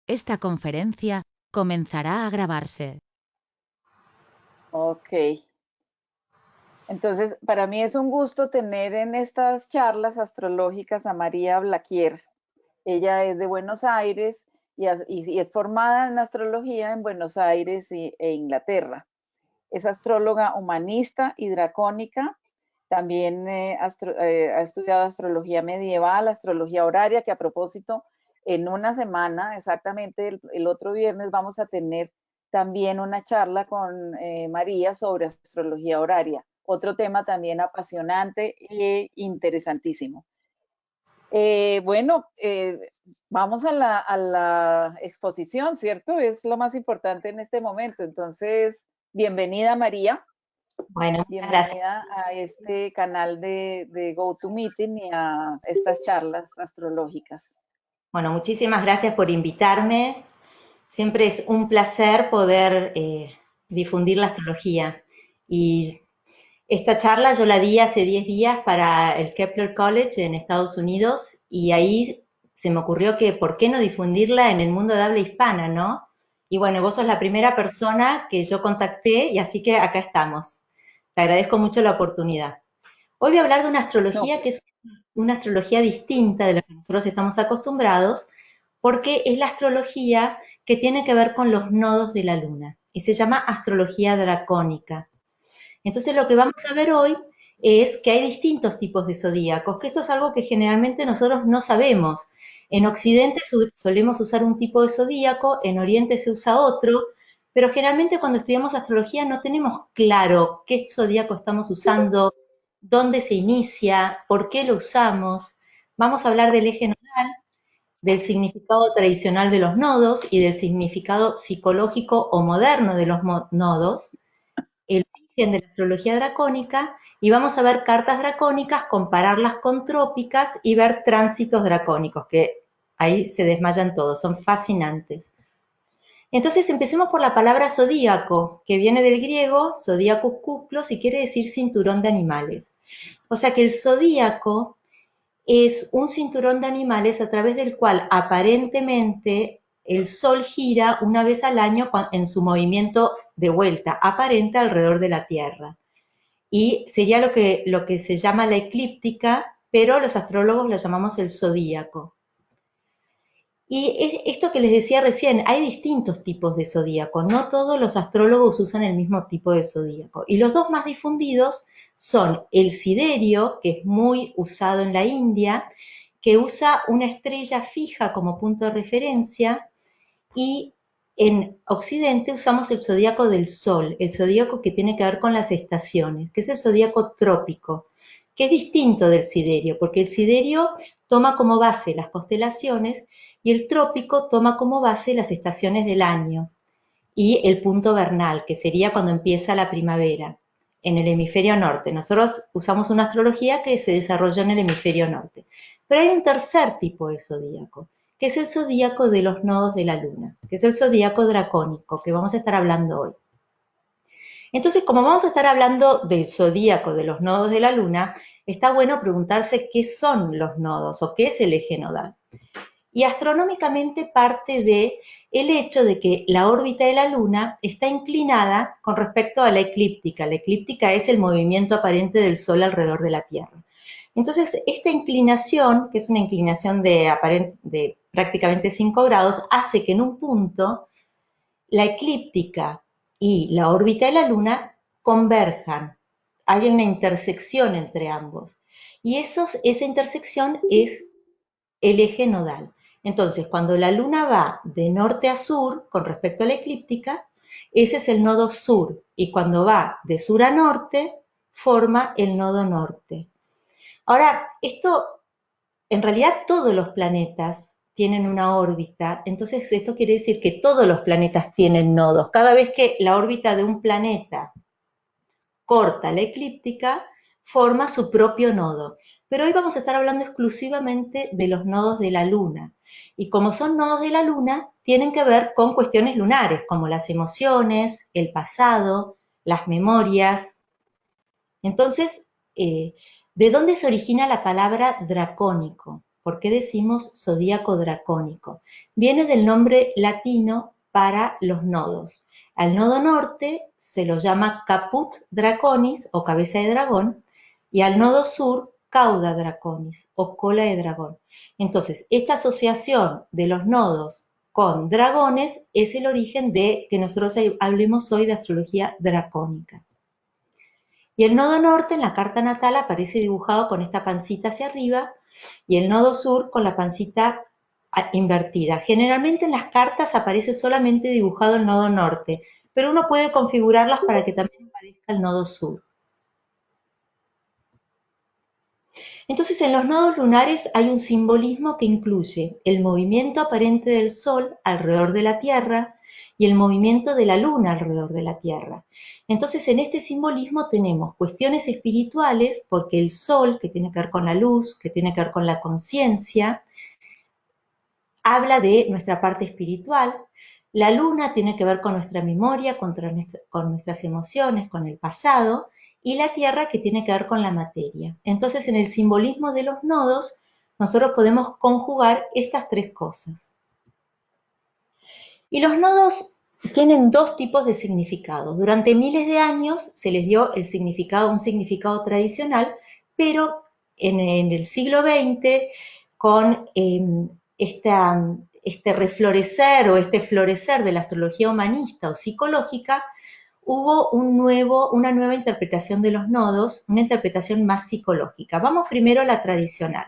Esta conferencia comenzará a grabarse. Ok. Entonces, para mí es un gusto tener en estas charlas astrológicas a María Blaquier. Ella es de Buenos Aires y es formada en astrología en Buenos Aires e Inglaterra. Es astróloga humanista y dracónica. También ha estudiado astrología medieval, astrología horaria, que a propósito, en una semana, exactamente el otro viernes, vamos a tener también una charla con María sobre astrología horaria. Otro tema también apasionante e interesantísimo. Bueno, vamos a la exposición, ¿cierto? Es lo más importante en este momento. Entonces, bienvenida María. Bueno, muchas gracias. Bienvenida a este canal de GoToMeeting y a estas charlas astrológicas. Bueno, muchísimas gracias por invitarme. Siempre es un placer poder difundir la astrología. Y esta charla yo la di hace 10 días para el Kepler College en Estados Unidos y ahí se me ocurrió que por qué no difundirla en el mundo de habla hispana, ¿no? Y bueno, vos sos la primera persona que yo contacté y así que acá estamos. Te agradezco mucho la oportunidad. Hoy voy a hablar de una No, astrología que es una astrología distinta de la que nosotros estamos acostumbrados, porque es la astrología que tiene que ver con los nodos de la luna y se llama astrología dracónica. Entonces lo que vamos a ver hoy es que hay distintos tipos de zodíacos, que esto es algo que generalmente nosotros no sabemos. En Occidente solemos usar un tipo de zodíaco, en Oriente se usa otro, pero generalmente cuando estudiamos astrología no tenemos claro qué zodíaco estamos usando, dónde se inicia, por qué lo usamos. Vamos a hablar del eje nodal, del significado tradicional de los nodos y del significado psicológico o moderno de los nodos, el origen de la astrología dracónica y vamos a ver cartas dracónicas, compararlas con trópicas y ver tránsitos dracónicos, que ahí se desmayan todos, son fascinantes. Entonces empecemos por la palabra zodíaco, que viene del griego zodiacus kuklos y quiere decir cinturón de animales. O sea que el zodíaco es un cinturón de animales a través del cual aparentemente el Sol gira una vez al año en su movimiento de vuelta aparente alrededor de la Tierra. Y sería lo que se llama la eclíptica, pero los astrólogos lo llamamos el zodíaco. Y esto que les decía recién, hay distintos tipos de zodíaco, no todos los astrólogos usan el mismo tipo de zodíaco. Y los dos más difundidos son el siderio, que es muy usado en la India, que usa una estrella fija como punto de referencia, y en Occidente usamos el zodíaco del Sol, el zodíaco que tiene que ver con las estaciones, que es el zodíaco trópico, que es distinto del siderio, porque el siderio toma como base las constelaciones y el trópico toma como base las estaciones del año y el punto vernal, que sería cuando empieza la primavera en el hemisferio norte. Nosotros usamos una astrología que se desarrolló en el hemisferio norte. Pero hay un tercer tipo de zodíaco, que es el zodíaco de los nodos de la luna, que es el zodíaco dracónico, que vamos a estar hablando hoy. Entonces, como vamos a estar hablando del zodíaco de los nodos de la luna, está bueno preguntarse qué son los nodos o qué es el eje nodal. Y astronómicamente parte de el hecho de que la órbita de la Luna está inclinada con respecto a la eclíptica. La eclíptica es el movimiento aparente del Sol alrededor de la Tierra. Entonces, esta inclinación, que es una inclinación de prácticamente 5 grados, hace que en un punto la eclíptica y la órbita de la Luna converjan. Hay una intersección entre ambos. Y esa intersección es el eje nodal. Entonces, cuando la luna va de norte a sur con respecto a la eclíptica, ese es el nodo sur. Y cuando va de sur a norte, forma el nodo norte. Ahora, en realidad todos los planetas tienen una órbita, entonces esto quiere decir que todos los planetas tienen nodos. Cada vez que la órbita de un planeta corta la eclíptica, forma su propio nodo. Pero hoy vamos a estar hablando exclusivamente de los nodos de la Luna. Y como son nodos de la Luna, tienen que ver con cuestiones lunares, como las emociones, el pasado, las memorias. Entonces, ¿de dónde se origina la palabra dracónico? ¿Por qué decimos zodíaco dracónico? Viene del nombre latino para los nodos. Al nodo norte se lo llama caput draconis o cabeza de dragón y al nodo sur cauda draconis o cola de dragón. Entonces, esta asociación de los nodos con dragones es el origen de que nosotros hablemos hoy de astrología dracónica. Y el nodo norte en la carta natal aparece dibujado con esta pancita hacia arriba y el nodo sur con la pancita invertida. Generalmente en las cartas aparece solamente dibujado el nodo norte, pero uno puede configurarlas para que también aparezca el nodo sur. Entonces, en los nodos lunares hay un simbolismo que incluye el movimiento aparente del Sol alrededor de la Tierra y el movimiento de la Luna alrededor de la Tierra. Entonces, en este simbolismo tenemos cuestiones espirituales, porque el Sol, que tiene que ver con la luz, que tiene que ver con la conciencia, habla de nuestra parte espiritual. La Luna tiene que ver con nuestra memoria, con nuestras emociones, con el pasado, y la Tierra que tiene que ver con la materia. Entonces, en el simbolismo de los nodos, nosotros podemos conjugar estas tres cosas. Y los nodos tienen dos tipos de significados. Durante miles de años se les dio un significado tradicional, pero en el siglo XX, con este reflorecer o este florecer de la astrología humanista o psicológica, hubo una nueva interpretación de los nodos, una interpretación más psicológica. Vamos primero a la tradicional.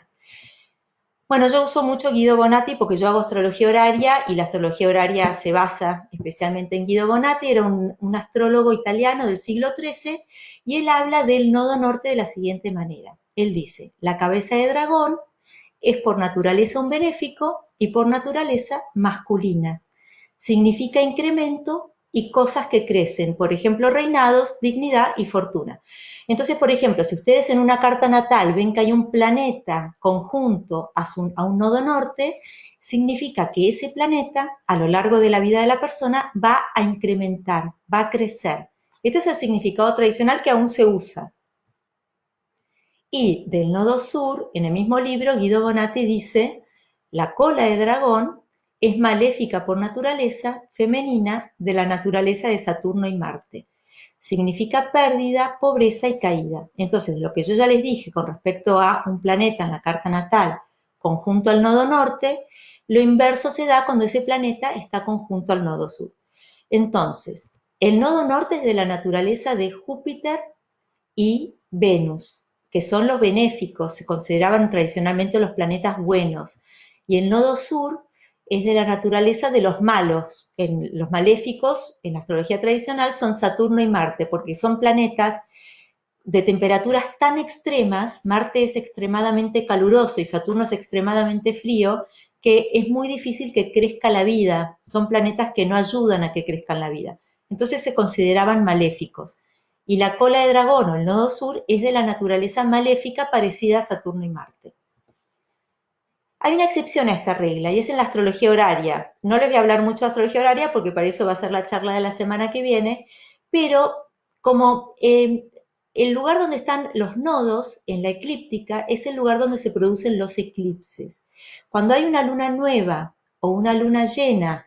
Bueno, yo uso mucho Guido Bonatti porque yo hago astrología horaria y la astrología horaria se basa especialmente en Guido Bonatti, era un astrólogo italiano del siglo XIII y él habla del nodo norte de la siguiente manera. Él dice, la cabeza de dragón es por naturaleza un benéfico y por naturaleza masculina. Significa incremento y cosas que crecen, por ejemplo, reinados, dignidad y fortuna. Entonces, por ejemplo, si ustedes en una carta natal ven que hay un planeta conjunto a un nodo norte, significa que ese planeta, a lo largo de la vida de la persona, va a incrementar, va a crecer. Este es el significado tradicional que aún se usa. Y del nodo sur, en el mismo libro, Guido Bonatti dice, la cola de dragón es maléfica por naturaleza, femenina, de la naturaleza de Saturno y Marte. Significa pérdida, pobreza y caída. Entonces, lo que yo ya les dije con respecto a un planeta en la carta natal conjunto al nodo norte, lo inverso se da cuando ese planeta está conjunto al nodo sur. Entonces, el nodo norte es de la naturaleza de Júpiter y Venus, que son los benéficos, se consideraban tradicionalmente los planetas buenos, y el nodo sur es de la naturaleza de los malos. Los maléficos, en la astrología tradicional, son Saturno y Marte, porque son planetas de temperaturas tan extremas, Marte es extremadamente caluroso y Saturno es extremadamente frío, que es muy difícil que crezca la vida, son planetas que no ayudan a que crezca la vida. Entonces se consideraban maléficos. Y la cola de dragón o el nodo sur es de la naturaleza maléfica parecida a Saturno y Marte. Hay una excepción a esta regla y es en la astrología horaria. No les voy a hablar mucho de astrología horaria porque para eso va a ser la charla de la semana que viene, pero como el lugar donde están los nodos en la eclíptica es el lugar donde se producen los eclipses. Cuando hay una luna nueva o una luna llena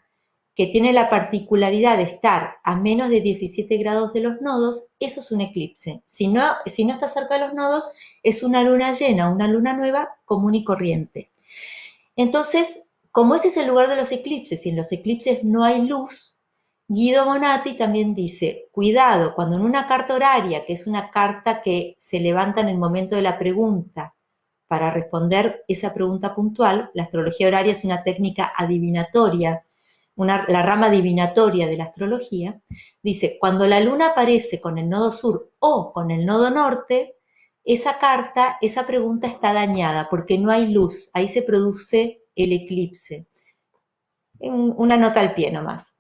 que tiene la particularidad de estar a menos de 17 grados de los nodos, eso es un eclipse. Si no está cerca de los nodos, es una luna llena, una luna nueva común y corriente. Entonces, como ese es el lugar de los eclipses y en los eclipses no hay luz, Guido Bonatti también dice, cuidado, cuando en una carta horaria, que es una carta que se levanta en el momento de la pregunta para responder esa pregunta puntual, la astrología horaria es una técnica adivinatoria, la rama adivinatoria de la astrología, dice, cuando la luna aparece con el nodo sur o con el nodo norte, esa carta, esa pregunta está dañada porque no hay luz, ahí se produce el eclipse. Una nota al pie nomás.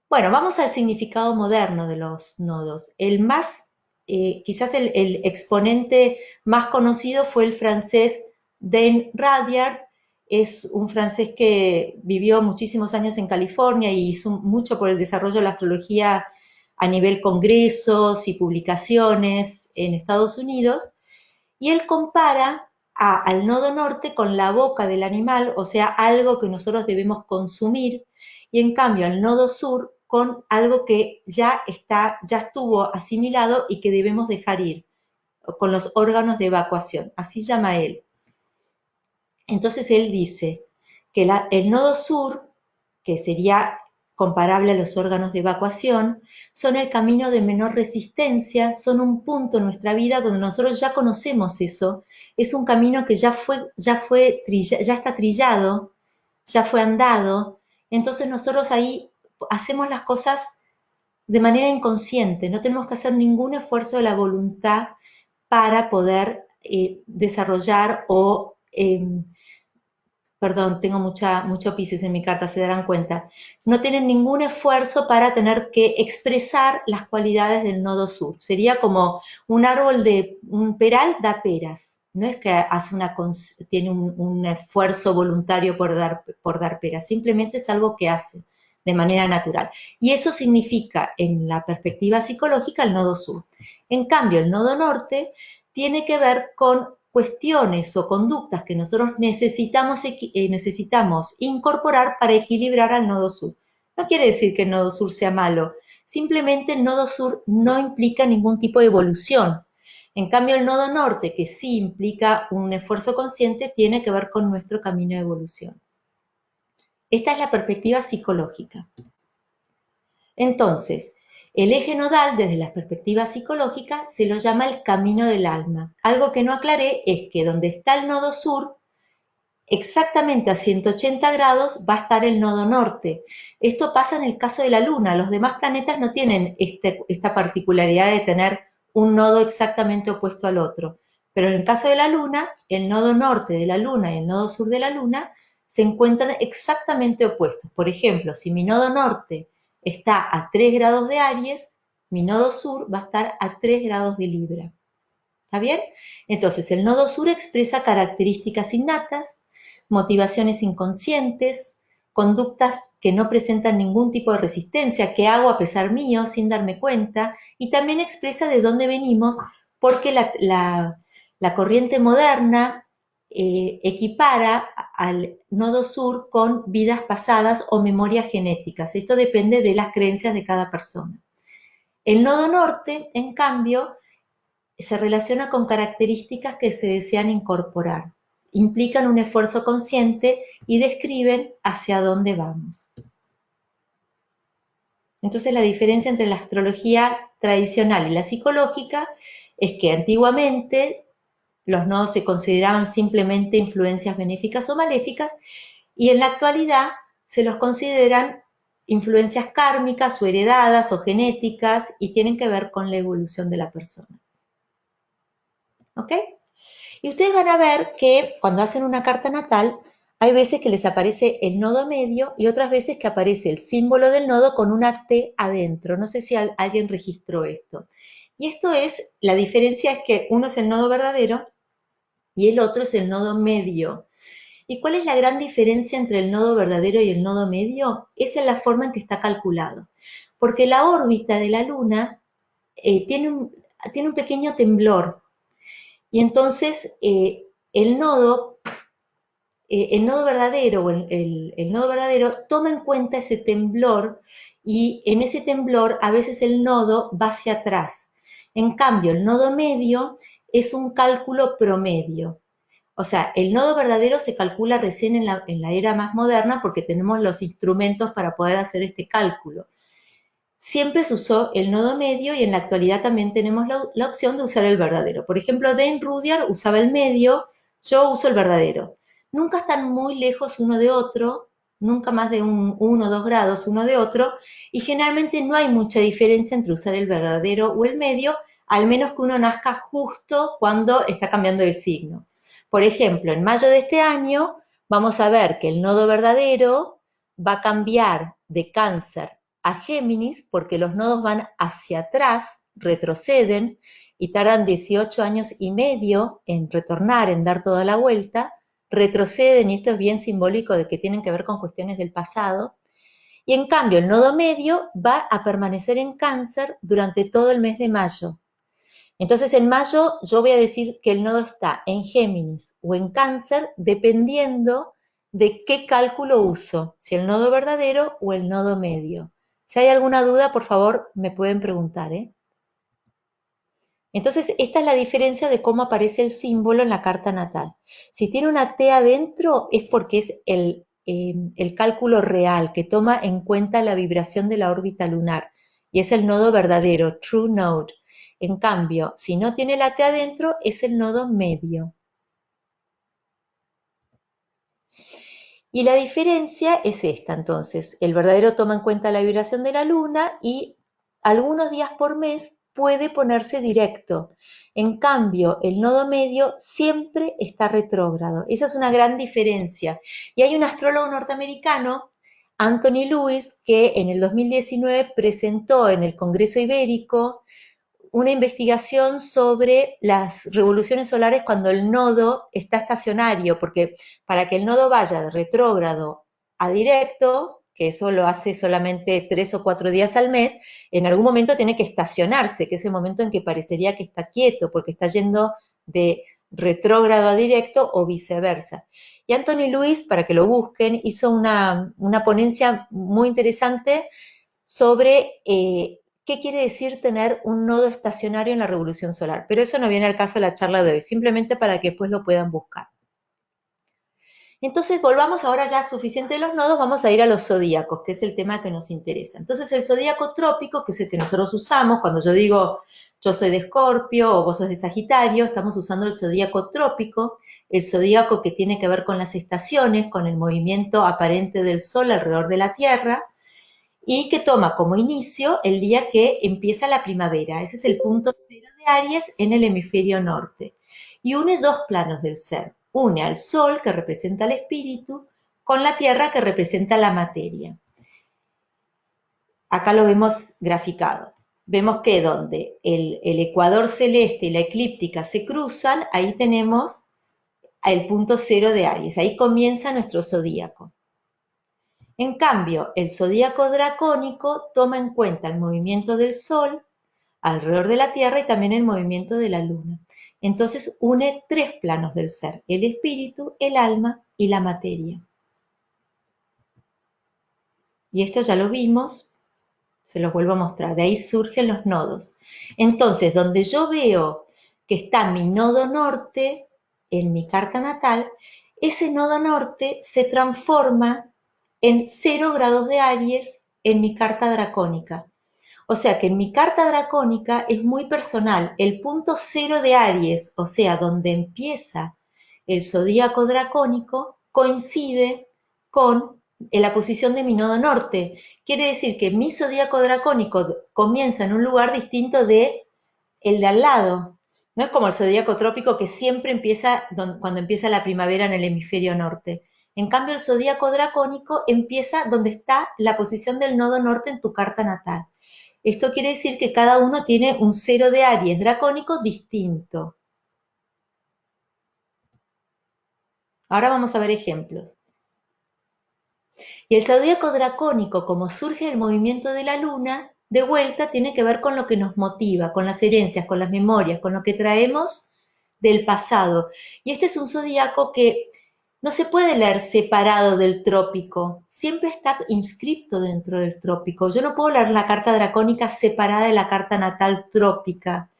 Bueno, vamos al significado moderno de los nodos. El más, quizás el exponente más conocido fue el francés Dan Radiard. Es un francés que vivió muchísimos años en California y hizo mucho por el desarrollo de la astrología a nivel congresos y publicaciones en Estados Unidos. Y él compara al nodo norte con la boca del animal, o sea, algo que nosotros debemos consumir, y en cambio al nodo sur con algo que ya estuvo asimilado y que debemos dejar ir, con los órganos de evacuación, así llama él. Entonces él dice que el nodo sur, que sería comparable a los órganos de evacuación, son el camino de menor resistencia, son un punto en nuestra vida donde nosotros ya conocemos eso, es un camino que ya está trillado, ya fue andado, entonces nosotros ahí hacemos las cosas de manera inconsciente, no tenemos que hacer ningún esfuerzo de la voluntad para poder desarrollar perdón, tengo mucho Piscis en mi carta, se darán cuenta, no tienen ningún esfuerzo para tener que expresar las cualidades del nodo sur. Sería como un árbol un peral da peras, no es que tiene un esfuerzo voluntario por dar peras, simplemente es algo que hace de manera natural. Y eso significa, en la perspectiva psicológica, el nodo sur. En cambio, el nodo norte tiene que ver con cuestiones o conductas que nosotros necesitamos incorporar para equilibrar al nodo sur. No quiere decir que el nodo sur sea malo, simplemente el nodo sur no implica ningún tipo de evolución. En cambio, el nodo norte, que sí implica un esfuerzo consciente, tiene que ver con nuestro camino de evolución. Esta es la perspectiva psicológica. Entonces, el eje nodal, desde la perspectiva psicológica, se lo llama el camino del alma. Algo que no aclaré es que donde está el nodo sur, exactamente a 180 grados va a estar el nodo norte. Esto pasa en el caso de la Luna. Los demás planetas no tienen esta particularidad de tener un nodo exactamente opuesto al otro. Pero en el caso de la Luna, el nodo norte de la Luna y el nodo sur de la Luna se encuentran exactamente opuestos. Por ejemplo, si mi nodo norte está a 3 grados de Aries, mi nodo sur va a estar a 3 grados de Libra. ¿Está bien? Entonces, el nodo sur expresa características innatas, motivaciones inconscientes, conductas que no presentan ningún tipo de resistencia, que hago a pesar mío sin darme cuenta, y también expresa de dónde venimos, porque la corriente moderna equipara al nodo sur con vidas pasadas o memorias genéticas. Esto depende de las creencias de cada persona. El nodo norte, en cambio, se relaciona con características que se desean incorporar, implican un esfuerzo consciente y describen hacia dónde vamos. Entonces, la diferencia entre la astrología tradicional y la psicológica es que antiguamente los nodos se consideraban simplemente influencias benéficas o maléficas, y en la actualidad se los consideran influencias kármicas o heredadas o genéticas y tienen que ver con la evolución de la persona. ¿Ok? Y ustedes van a ver que cuando hacen una carta natal, hay veces que les aparece el nodo medio y otras veces que aparece el símbolo del nodo con una T adentro. No sé si alguien registró esto. Y esto es, la diferencia es que uno es el nodo verdadero y el otro es el nodo medio. ¿Y cuál es la gran diferencia entre el nodo verdadero y el nodo medio? Esa es la forma en que está calculado. Porque la órbita de la Luna tiene un pequeño temblor. Y entonces el nodo verdadero, el nodo verdadero toma en cuenta ese temblor, y en ese temblor a veces el nodo va hacia atrás. En cambio, el nodo medio es un cálculo promedio. O sea, el nodo verdadero se calcula recién en la era más moderna porque tenemos los instrumentos para poder hacer este cálculo. Siempre se usó el nodo medio y en la actualidad también tenemos la opción de usar el verdadero. Por ejemplo, Dane Rudhyar usaba el medio, yo uso el verdadero. Nunca están muy lejos uno de otro, nunca más de 1 o 2 grados uno de otro, y generalmente no hay mucha diferencia entre usar el verdadero o el medio, al menos que uno nazca justo cuando está cambiando de signo. Por ejemplo, en mayo de este año vamos a ver que el nodo verdadero va a cambiar de Cáncer a Géminis porque los nodos van hacia atrás, retroceden y tardan 18 años y medio en retornar, en dar toda la vuelta, retroceden, y esto es bien simbólico de que tienen que ver con cuestiones del pasado. Y en cambio el nodo medio va a permanecer en Cáncer durante todo el mes de mayo. Entonces en mayo yo voy a decir que el nodo está en Géminis o en Cáncer, dependiendo de qué cálculo uso, si el nodo verdadero o el nodo medio. Si hay alguna duda, por favor, me pueden preguntar, ¿eh? Entonces, esta es la diferencia de cómo aparece el símbolo en la carta natal. Si tiene una T adentro, es porque es el cálculo real, que toma en cuenta la vibración de la órbita lunar, y es el nodo verdadero, true node. En cambio, si no tiene la T adentro, es el nodo medio. Y la diferencia es esta, entonces. El verdadero toma en cuenta la vibración de la luna y algunos días por mes puede ponerse directo. En cambio, el nodo medio siempre está retrógrado. Esa es una gran diferencia. Y hay un astrólogo norteamericano, Anthony Lewis, que en el 2019 presentó en el Congreso Ibérico una investigación sobre las revoluciones solares cuando el nodo está estacionario, porque para que el nodo vaya de retrógrado a directo, que eso lo hace solamente 3 o 4 días al mes, en algún momento tiene que estacionarse, que es el momento en que parecería que está quieto, porque está yendo de retrógrado a directo o viceversa. Y Anthony Lewis, para que lo busquen, hizo una ponencia muy interesante sobre qué quiere decir tener un nodo estacionario en la revolución solar. Pero eso no viene al caso de la charla de hoy, simplemente para que después lo puedan buscar. Entonces volvamos ahora ya suficiente de los nodos, vamos a ir a los zodíacos, que es el tema que nos interesa. Entonces el zodíaco trópico, que es el que nosotros usamos, cuando yo digo yo soy de Escorpio o vos sos de Sagitario, estamos usando el zodíaco trópico, el zodíaco que tiene que ver con las estaciones, con el movimiento aparente del Sol alrededor de la Tierra, y que toma como inicio el día que empieza la primavera. Ese es el punto cero de Aries en el hemisferio norte. Y une dos planos del ser. Une al Sol, que representa el espíritu, con la Tierra, que representa la materia. Acá lo vemos graficado. Vemos que donde el ecuador celeste y la eclíptica se cruzan, ahí tenemos el punto cero de Aries. Ahí comienza nuestro zodíaco. En cambio, el zodíaco dracónico toma en cuenta el movimiento del Sol alrededor de la Tierra y también el movimiento de la Luna. Entonces une tres planos del ser, el espíritu, el alma y la materia. Y esto ya lo vimos, se los vuelvo a mostrar, de ahí surgen los nodos. Entonces, donde yo veo que está mi nodo norte en mi carta natal, ese nodo norte se transforma en 0 grados de Aries en mi carta dracónica. O sea que en mi carta dracónica es muy personal. El punto 0 de Aries, o sea, donde empieza el zodíaco dracónico, coincide con la posición de mi nodo norte. Quiere decir que mi zodíaco dracónico comienza en un lugar distinto de el de al lado. No es como el zodíaco trópico que siempre empieza cuando empieza la primavera en el hemisferio norte. En cambio, el zodíaco dracónico empieza donde está la posición del nodo norte en tu carta natal. Esto quiere decir que cada uno tiene un 0 de Aries dracónico distinto. Ahora vamos a ver ejemplos. Y el zodíaco dracónico, como surge del movimiento de la luna, de vuelta tiene que ver con lo que nos motiva, con las herencias, con las memorias, con lo que traemos del pasado. Y este es un zodíaco que no se puede leer separado del trópico, siempre está inscripto dentro del trópico. Yo no puedo leer la carta dracónica separada de la carta natal trópica,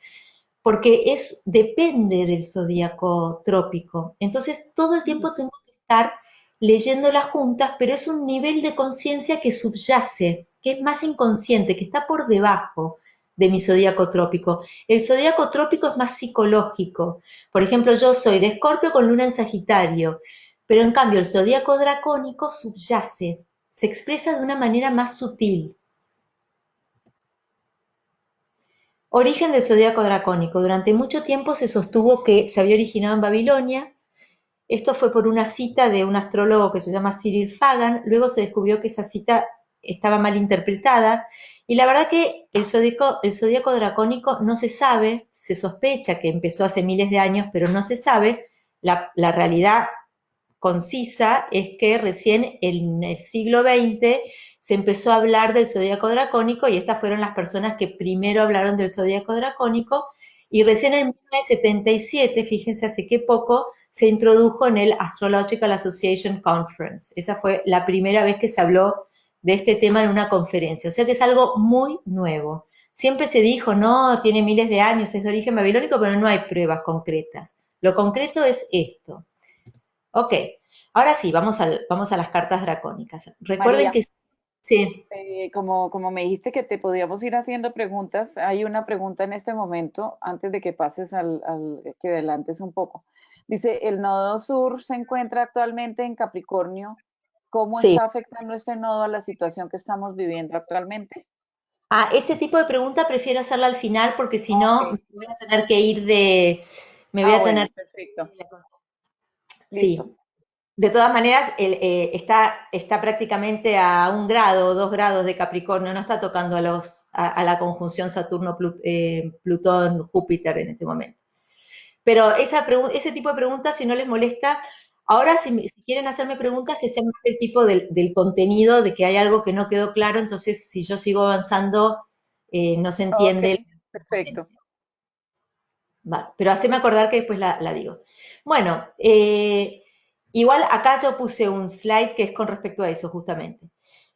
porque depende del zodíaco trópico. Entonces todo el tiempo tengo que estar leyéndolas juntas, pero es un nivel de conciencia que subyace, que es más inconsciente, que está por debajo de mi zodíaco trópico. El zodíaco trópico es más psicológico. Por ejemplo, yo soy de Escorpio con luna en Sagitario, pero en cambio el zodíaco dracónico subyace, se expresa de una manera más sutil. Origen del zodíaco dracónico. Durante mucho tiempo se sostuvo que se había originado en Babilonia. Esto fue por una cita de un astrólogo que se llama Cyril Fagan. Luego se descubrió que esa cita estaba mal interpretada. Y la verdad que el zodíaco dracónico no se sabe, se sospecha que empezó hace miles de años, pero no se sabe. La realidad concisa es que recién en el siglo XX se empezó a hablar del zodíaco dracónico y estas fueron las personas que primero hablaron del zodíaco dracónico Y recién en 1977, fíjense hace qué poco, se introdujo en el Astrological Association Conference. Esa fue la primera vez que se habló de este tema en una conferencia. O sea que es algo muy nuevo. Siempre se dijo, no, tiene miles de años, es de origen babilónico, pero no hay pruebas concretas. Lo concreto es esto. Ok, ahora sí, vamos a las cartas dracónicas. Recuerden María, que sí, como me dijiste que te podíamos ir haciendo preguntas, hay una pregunta en este momento, antes de que pases que adelantes un poco. Dice, el nodo sur se encuentra actualmente en Capricornio. ¿Cómo sí. está afectando este nodo a la situación que estamos viviendo actualmente? Ese tipo de pregunta prefiero hacerla al final porque si no Ok. me voy a tener que ir de, me voy Ah, a tener bueno, perfecto. Listo. sí. De todas maneras, está prácticamente a 1 grado o 2 grados de Capricornio, no está tocando a la conjunción Saturno-Plutón-Júpiter en este momento. Pero ese tipo de preguntas, si no les molesta, ahora si quieren hacerme preguntas que sean más del tipo del contenido, de que hay algo que no quedó claro, entonces si yo sigo avanzando, no se Ok, entiende la perfecto. potencia. Va, pero haceme acordar que después la digo. Bueno, igual acá yo puse un slide que es con respecto a eso justamente.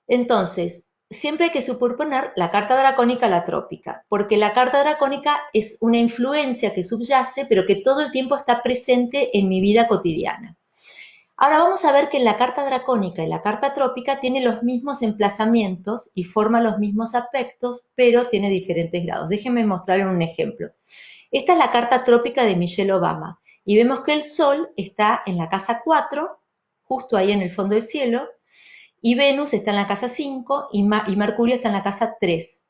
Entonces, siempre hay que superponer la carta dracónica a la trópica, porque la carta dracónica es una influencia que subyace, pero que todo el tiempo está presente en mi vida cotidiana. Ahora vamos a ver que en la carta dracónica y la carta trópica tiene los mismos emplazamientos y forma los mismos aspectos, pero tiene diferentes grados. Déjenme mostrarles un ejemplo. Esta es la carta trópica de Michelle Obama y vemos que el Sol está en la casa 4, justo ahí en el fondo del cielo, y Venus está en la casa 5 y Mercurio está en la casa 3.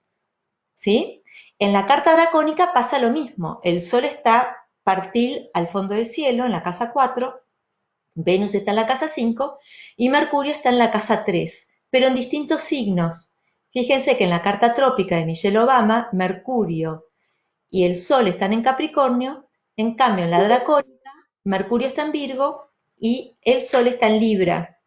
¿Sí? En la carta dracónica pasa lo mismo. El Sol está partil al fondo del cielo, en la casa 4, Venus está en la casa 5 y Mercurio está en la casa 3, pero en distintos signos. Fíjense que en la carta trópica de Michelle Obama, Mercurio y el Sol están en Capricornio, en cambio en la dracónica, Mercurio está en Virgo y el Sol está en Libra.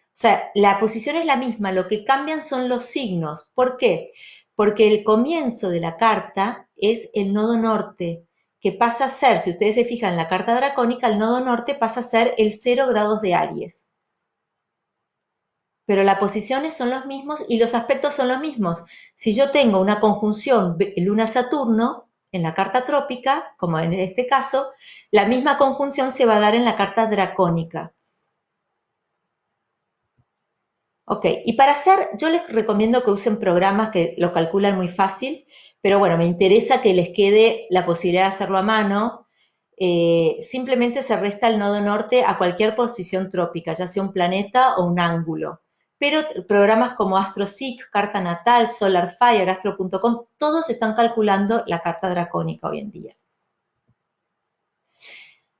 O sea, la posición es la misma, lo que cambian son los signos. ¿Por qué? Porque el comienzo de la carta es el nodo norte, que pasa a ser, si ustedes se fijan en la carta dracónica, el nodo norte pasa a ser el 0 grados de Aries. Pero las posiciones son los mismos y los aspectos son los mismos. Si yo tengo una conjunción Luna-Saturno en la carta trópica, como en este caso, la misma conjunción se va a dar en la carta dracónica. Ok, y para hacer, yo les recomiendo que usen programas que lo calculan muy fácil, pero bueno, me interesa que les quede la posibilidad de hacerlo a mano. Simplemente se resta el nodo norte a cualquier posición trópica, ya sea un planeta o un ángulo. Pero programas como AstroSeek, Carta Natal, SolarFire, Astro.com, todos están calculando la carta dracónica hoy en día.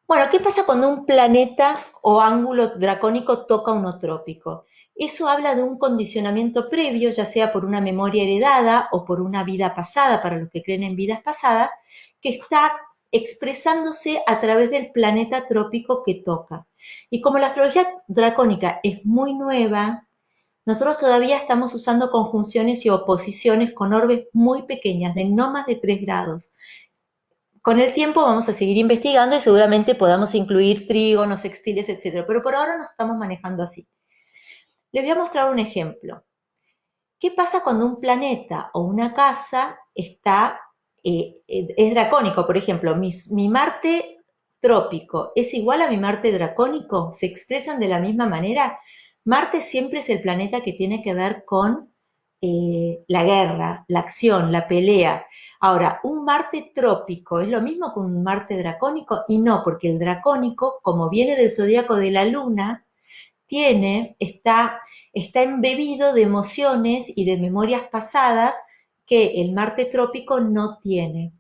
Bueno, ¿qué pasa cuando un planeta o ángulo dracónico toca uno trópico? Eso habla de un condicionamiento previo, ya sea por una memoria heredada o por una vida pasada, para los que creen en vidas pasadas, que está expresándose a través del planeta trópico que toca. Y como la astrología dracónica es muy nueva, nosotros todavía estamos usando conjunciones y oposiciones con orbes muy pequeñas, de no más de 3 grados. Con el tiempo vamos a seguir investigando y seguramente podamos incluir trígonos, sextiles, etc. Pero por ahora nos estamos manejando así. Les voy a mostrar un ejemplo. ¿Qué pasa cuando un planeta o una casa es dracónico? Por ejemplo, mi Marte trópico es igual a mi Marte dracónico, ¿se expresan de la misma manera? Marte siempre es el planeta que tiene que ver con la guerra, la acción, la pelea. Ahora, un Marte trópico es lo mismo que un Marte dracónico y no, porque el dracónico, como viene del zodíaco de la Luna, está embebido de emociones y de memorias pasadas que el Marte trópico no tiene.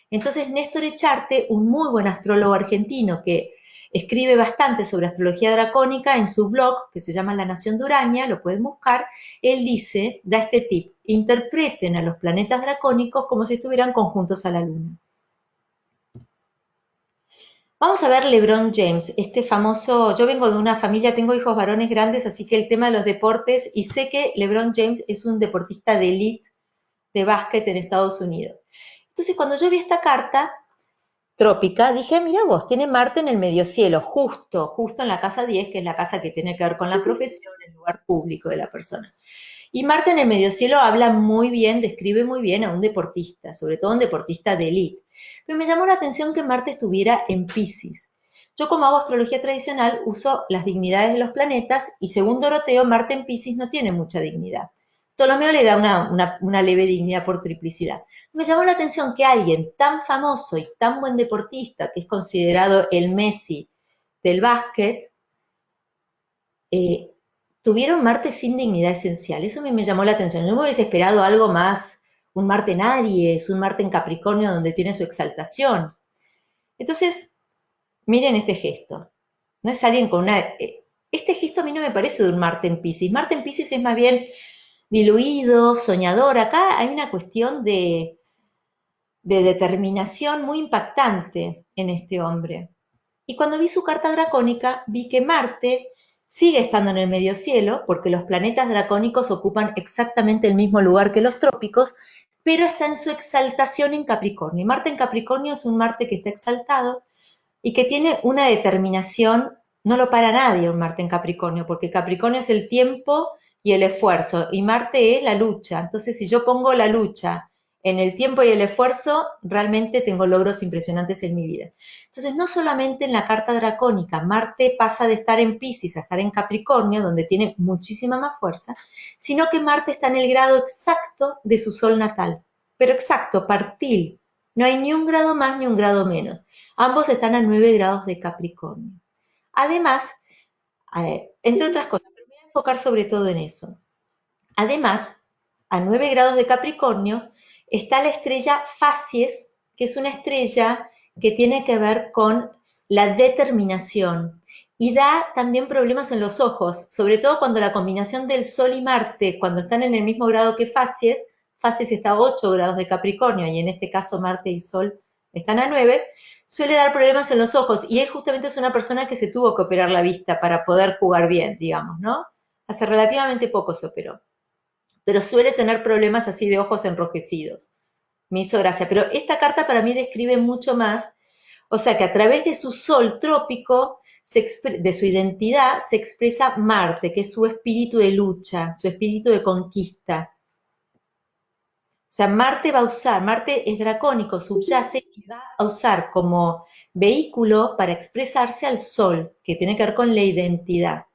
Entonces, Néstor Echarte, un muy buen astrólogo argentino que escribe bastante sobre astrología dracónica en su blog, que se llama La Nación de Urania, lo pueden buscar, él dice, da este tip, interpreten a los planetas dracónicos como si estuvieran conjuntos a la Luna. Vamos a ver LeBron James, este famoso, yo vengo de una familia, tengo hijos varones grandes, así que el tema de los deportes, y sé que LeBron James es un deportista de élite de básquet en Estados Unidos. Entonces, cuando yo vi esta carta trópica, dije, mira vos, tiene Marte en el medio cielo, justo en la casa 10, que es la casa que tiene que ver con la profesión, el lugar público de la persona. Y Marte en el medio cielo habla muy bien, describe muy bien a un deportista, sobre todo un deportista de élite. Pero me llamó la atención que Marte estuviera en Piscis. Yo, como hago astrología tradicional, uso las dignidades de los planetas y según Doroteo, Marte en Piscis no tiene mucha dignidad. Ptolomeo le da una leve dignidad por triplicidad. Me llamó la atención que alguien tan famoso y tan buen deportista, que es considerado el Messi del básquet, tuvieron Marte sin dignidad esencial. Eso a mí me llamó la atención. Yo me hubiese esperado algo más, un Marte en Aries, un Marte en Capricornio donde tiene su exaltación. Entonces, miren este gesto. No es alguien con una... Este gesto a mí no me parece de un Marte en Piscis. Marte en Piscis es más bien diluido, soñador. Acá hay una cuestión de determinación muy impactante en este hombre. Y cuando vi su carta dracónica, vi que Marte sigue estando en el medio cielo, porque los planetas dracónicos ocupan exactamente el mismo lugar que los trópicos, pero está en su exaltación en Capricornio. Y Marte en Capricornio es un Marte que está exaltado y que tiene una determinación, no lo para nadie un Marte en Capricornio, porque Capricornio es el tiempo y el esfuerzo, y Marte es la lucha. Entonces, si yo pongo la lucha en el tiempo y el esfuerzo, realmente tengo logros impresionantes en mi vida. Entonces, no solamente en la carta dracónica, Marte pasa de estar en Piscis a estar en Capricornio, donde tiene muchísima más fuerza, sino que Marte está en el grado exacto de su sol natal, pero exacto, partil. No hay ni un grado más ni un grado menos. Ambos están a 9 grados de Capricornio. Además, entre otras cosas, pero me voy a enfocar sobre todo en eso. Además, a 9 grados de Capricornio está la estrella Facies, que es una estrella que tiene que ver con la determinación y da también problemas en los ojos, sobre todo cuando la combinación del Sol y Marte, cuando están en el mismo grado que Facies, Facies está a 8 grados de Capricornio y en este caso Marte y Sol están a 9, suele dar problemas en los ojos y él justamente es una persona que se tuvo que operar la vista para poder jugar bien, digamos, ¿no? Hace relativamente poco se operó, pero suele tener problemas así de ojos enrojecidos. Me hizo gracia, pero esta carta para mí describe mucho más, o sea que a través de su sol trópico, de su identidad, se expresa Marte, que es su espíritu de lucha, su espíritu de conquista. O sea, Marte es dracónico, subyace y va a usar como vehículo para expresarse al sol, que tiene que ver con la identidad.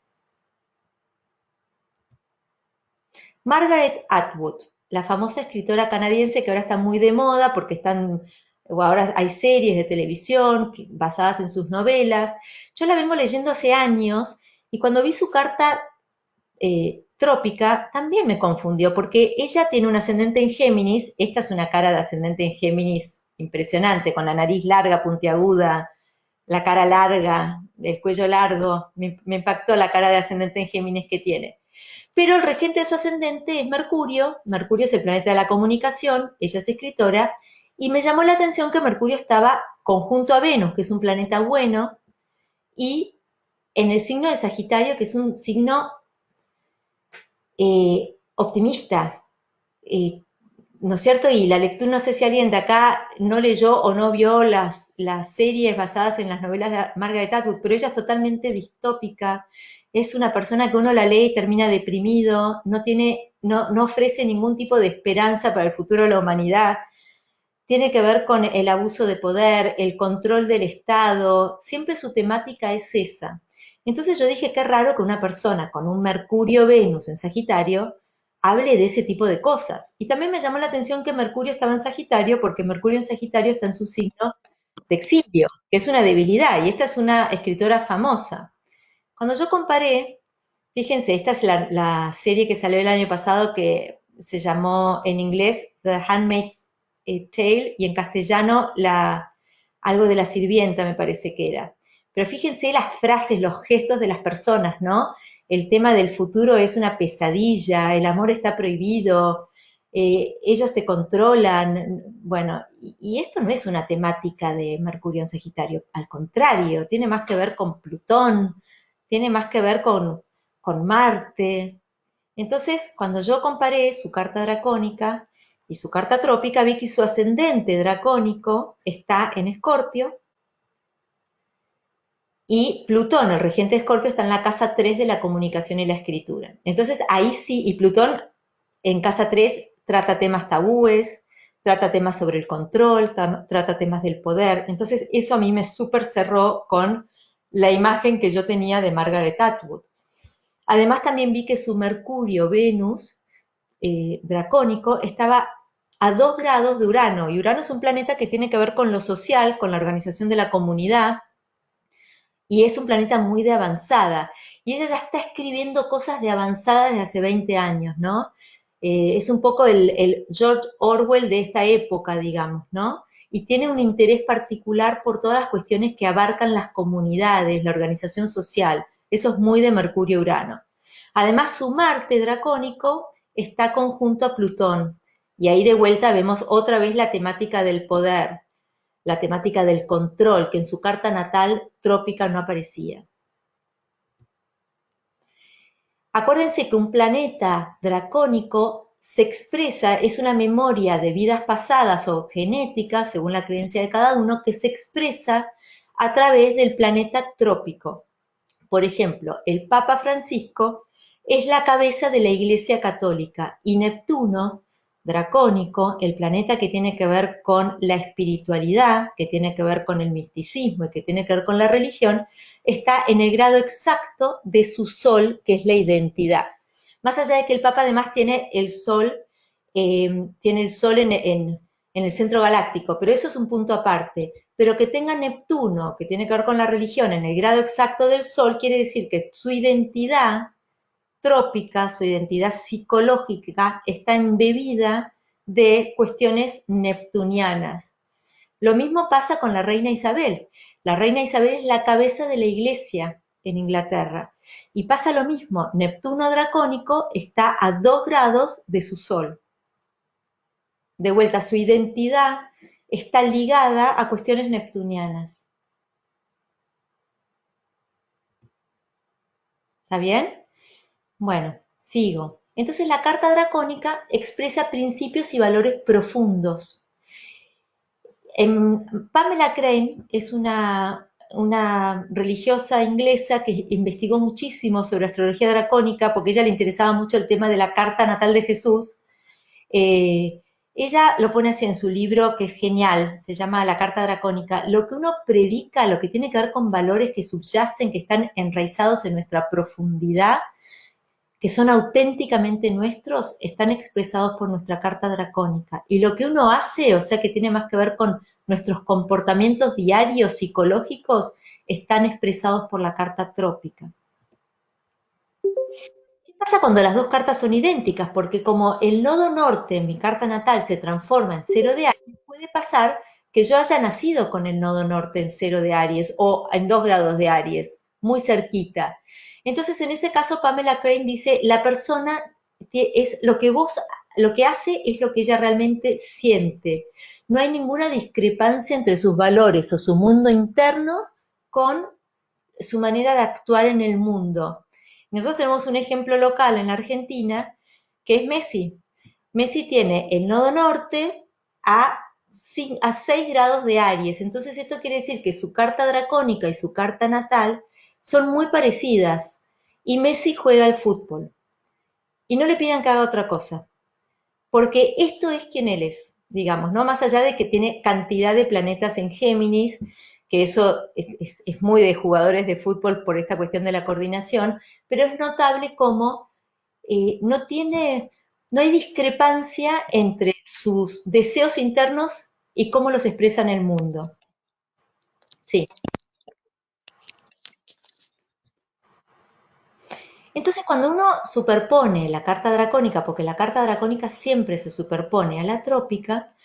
Margaret Atwood, la famosa escritora canadiense que ahora está muy de moda porque ahora hay series de televisión basadas en sus novelas. Yo la vengo leyendo hace años y cuando vi su carta trópica también me confundió porque ella tiene un ascendente en Géminis. Esta es una cara de ascendente en Géminis impresionante, con la nariz larga, puntiaguda, la cara larga, el cuello largo. Me impactó la cara de ascendente en Géminis que tiene. Pero el regente de su ascendente es Mercurio. Mercurio es el planeta de la comunicación, ella es escritora, y me llamó la atención que Mercurio estaba conjunto a Venus, que es un planeta bueno, y en el signo de Sagitario, que es un signo optimista, ¿no es cierto? Y la lectura, no sé si alguien de acá no leyó o no vio las series basadas en las novelas de Margaret Atwood, pero ella es totalmente distópica, es una persona que uno la lee y termina deprimido, no ofrece ningún tipo de esperanza para el futuro de la humanidad. Tiene que ver con el abuso de poder, el control del Estado, siempre su temática es esa. Entonces yo dije, qué raro que una persona con un Mercurio-Venus en Sagitario hable de ese tipo de cosas. Y también me llamó la atención que Mercurio estaba en Sagitario, porque Mercurio en Sagitario está en su signo de exilio, que es una debilidad, y esta es una escritora famosa. Cuando yo comparé, fíjense, esta es la serie que salió el año pasado que se llamó en inglés The Handmaid's Tale y en castellano algo de la sirvienta me parece que era. Pero fíjense las frases, los gestos de las personas, ¿no? El tema del futuro es una pesadilla, el amor está prohibido, ellos te controlan. Bueno, y esto no es una temática de Mercurio en Sagitario, al contrario, tiene más que ver con Plutón, tiene más que ver con Marte. Entonces, cuando yo comparé su carta dracónica y su carta trópica, vi que su ascendente dracónico está en Escorpio, y Plutón, el regente de Escorpio, está en la casa 3 de la comunicación y la escritura. Entonces ahí sí, y Plutón en casa 3 trata temas tabúes, trata temas sobre el control, trata temas del poder. Entonces eso a mí me súper cerró con la imagen que yo tenía de Margaret Atwood. Además también vi que su Mercurio, Venus, dracónico, estaba a 2 grados de Urano, y Urano es un planeta que tiene que ver con lo social, con la organización de la comunidad, y es un planeta muy de avanzada. Y ella ya está escribiendo cosas de avanzada desde hace 20 años, ¿no? Es un poco el George Orwell de esta época, digamos, ¿no? Y tiene un interés particular por todas las cuestiones que abarcan las comunidades, la organización social. Eso es muy de Mercurio-Urano. Además, su Marte dracónico está conjunto a Plutón. Y ahí de vuelta vemos otra vez la temática del poder, la temática del control, que en su carta natal trópica no aparecía. Acuérdense que un planeta dracónico se expresa, es una memoria de vidas pasadas o genética, según la creencia de cada uno, que se expresa a través del planeta trópico. Por ejemplo, el Papa Francisco es la cabeza de la Iglesia Católica, y Neptuno, dracónico, el planeta que tiene que ver con la espiritualidad, que tiene que ver con el misticismo y que tiene que ver con la religión, está en el grado exacto de su sol, que es la identidad. Más allá de que el Papa además tiene el sol en el centro galáctico, pero eso es un punto aparte. Pero que tenga Neptuno, que tiene que ver con la religión, en el grado exacto del Sol, quiere decir que su identidad trópica, su identidad psicológica, está embebida de cuestiones neptunianas. Lo mismo pasa con la reina Isabel. La reina Isabel es la cabeza de la iglesia en Inglaterra. Y pasa lo mismo, Neptuno dracónico está a 2 grados de su Sol. De vuelta, su identidad está ligada a cuestiones neptunianas. ¿Está bien? Bueno, sigo. Entonces la carta dracónica expresa principios y valores profundos. Pamela Crane es una religiosa inglesa que investigó muchísimo sobre astrología dracónica porque a ella le interesaba mucho el tema de la carta natal de Jesús. Ella lo pone así en su libro, que es genial, se llama La Carta Dracónica. Lo que uno predica, lo que tiene que ver con valores que subyacen, que están enraizados en nuestra profundidad, que son auténticamente nuestros, están expresados por nuestra carta dracónica. Y lo que uno hace, o sea, que tiene más que ver con nuestros comportamientos diarios psicológicos, están expresados por la carta trópica. ¿Qué pasa cuando las dos cartas son idénticas? Porque como el nodo norte en mi carta natal se transforma en 0 de Aries, puede pasar que yo haya nacido con el nodo norte en 0 de Aries o en 2 grados de Aries, muy cerquita. Entonces, en ese caso, Pamela Crane dice, la persona es lo que hace es lo que ella realmente siente. No hay ninguna discrepancia entre sus valores o su mundo interno con su manera de actuar en el mundo. Nosotros tenemos un ejemplo local en la Argentina, que es Messi. Messi tiene el nodo norte a 6 grados de Aries. Entonces esto quiere decir que su carta dracónica y su carta natal son muy parecidas. Y Messi juega al fútbol. Y no le pidan que haga otra cosa. Porque esto es quien él es, digamos, ¿no? Más allá de que tiene cantidad de planetas en Géminis, que eso es muy de jugadores de fútbol por esta cuestión de la coordinación, pero es notable cómo no hay discrepancia entre sus deseos internos y cómo los expresa en el mundo. Sí. Entonces, cuando uno superpone la carta dracónica, porque la carta dracónica siempre se superpone a la trópica,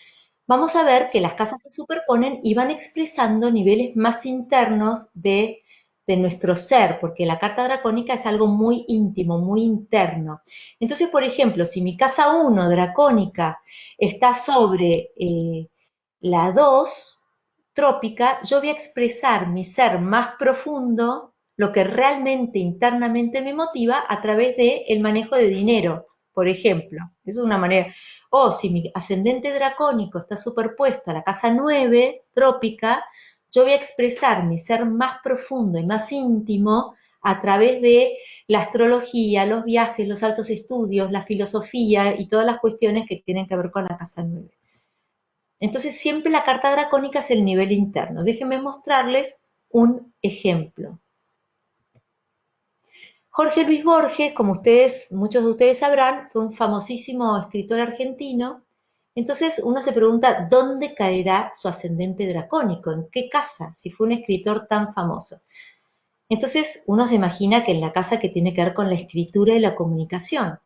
vamos a ver que las casas se superponen y van expresando niveles más internos de nuestro ser, porque la carta dracónica es algo muy íntimo, muy interno. Entonces, por ejemplo, si mi casa 1 dracónica está sobre la 2 trópica, yo voy a expresar mi ser más profundo, lo que realmente internamente me motiva, a través del manejo de dinero, por ejemplo. Eso es una manera. O si mi ascendente dracónico está superpuesto a la casa 9, trópica, yo voy a expresar mi ser más profundo y más íntimo a través de la astrología, los viajes, los altos estudios, la filosofía y todas las cuestiones que tienen que ver con la casa 9. Entonces siempre la carta dracónica es el nivel interno. Déjenme mostrarles un ejemplo. Jorge Luis Borges, como muchos de ustedes sabrán, fue un famosísimo escritor argentino. Entonces uno se pregunta, ¿dónde caerá su ascendente dracónico? ¿En qué casa? Si fue un escritor tan famoso. Entonces uno se imagina que en la casa que tiene que ver con la escritura y la comunicación.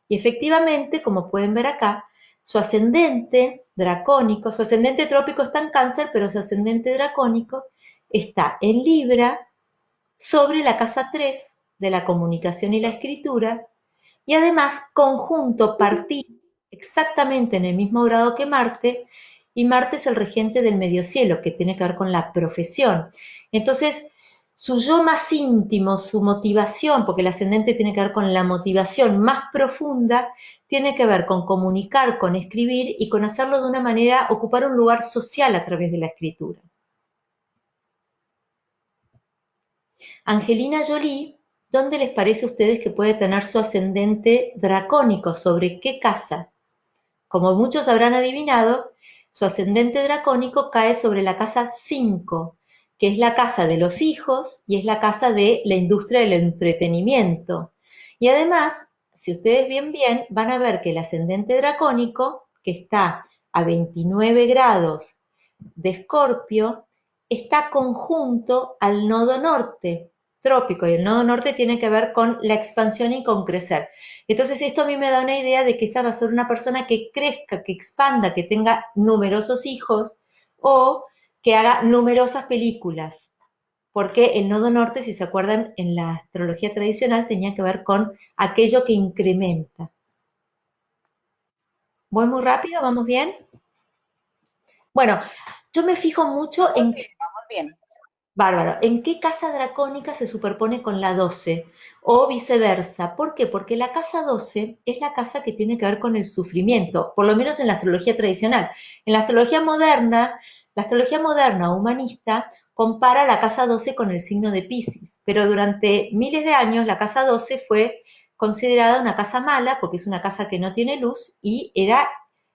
Y efectivamente, como pueden ver acá, su ascendente dracónico, su ascendente trópico está en Cáncer, pero su ascendente dracónico está en Libra, sobre la casa 3 de la comunicación y la escritura, y además conjunto partir exactamente en el mismo grado que Marte, y Marte es el regente del medio cielo, que tiene que ver con la profesión. Entonces, su yo más íntimo, su motivación, porque el ascendente tiene que ver con la motivación más profunda, tiene que ver con comunicar, con escribir y con hacerlo de una manera, ocupar un lugar social a través de la escritura. Angelina Jolie, ¿dónde les parece a ustedes que puede tener su ascendente dracónico? ¿Sobre qué casa? Como muchos habrán adivinado, su ascendente dracónico cae sobre la casa 5, que es la casa de los hijos y es la casa de la industria del entretenimiento. Y además, si ustedes bien, van a ver que el ascendente dracónico, que está a 29 grados de Escorpio, está conjunto al nodo norte trópico, y el nodo norte tiene que ver con la expansión y con crecer. Entonces esto a mí me da una idea de que esta va a ser una persona que crezca, que expanda, que tenga numerosos hijos o que haga numerosas películas, porque el nodo norte, si se acuerdan, en la astrología tradicional tenía que ver con aquello que incrementa. ¿Voy muy rápido? ¿Vamos bien? Bueno, yo me fijo mucho en... Vamos bien. Bárbaro. ¿En qué casa dracónica se superpone con la 12? O viceversa. ¿Por qué? Porque la casa 12 es la casa que tiene que ver con el sufrimiento, por lo menos en la astrología tradicional. En la astrología moderna humanista compara la casa 12 con el signo de Piscis, pero durante miles de años la casa 12 fue considerada una casa mala porque es una casa que no tiene luz y era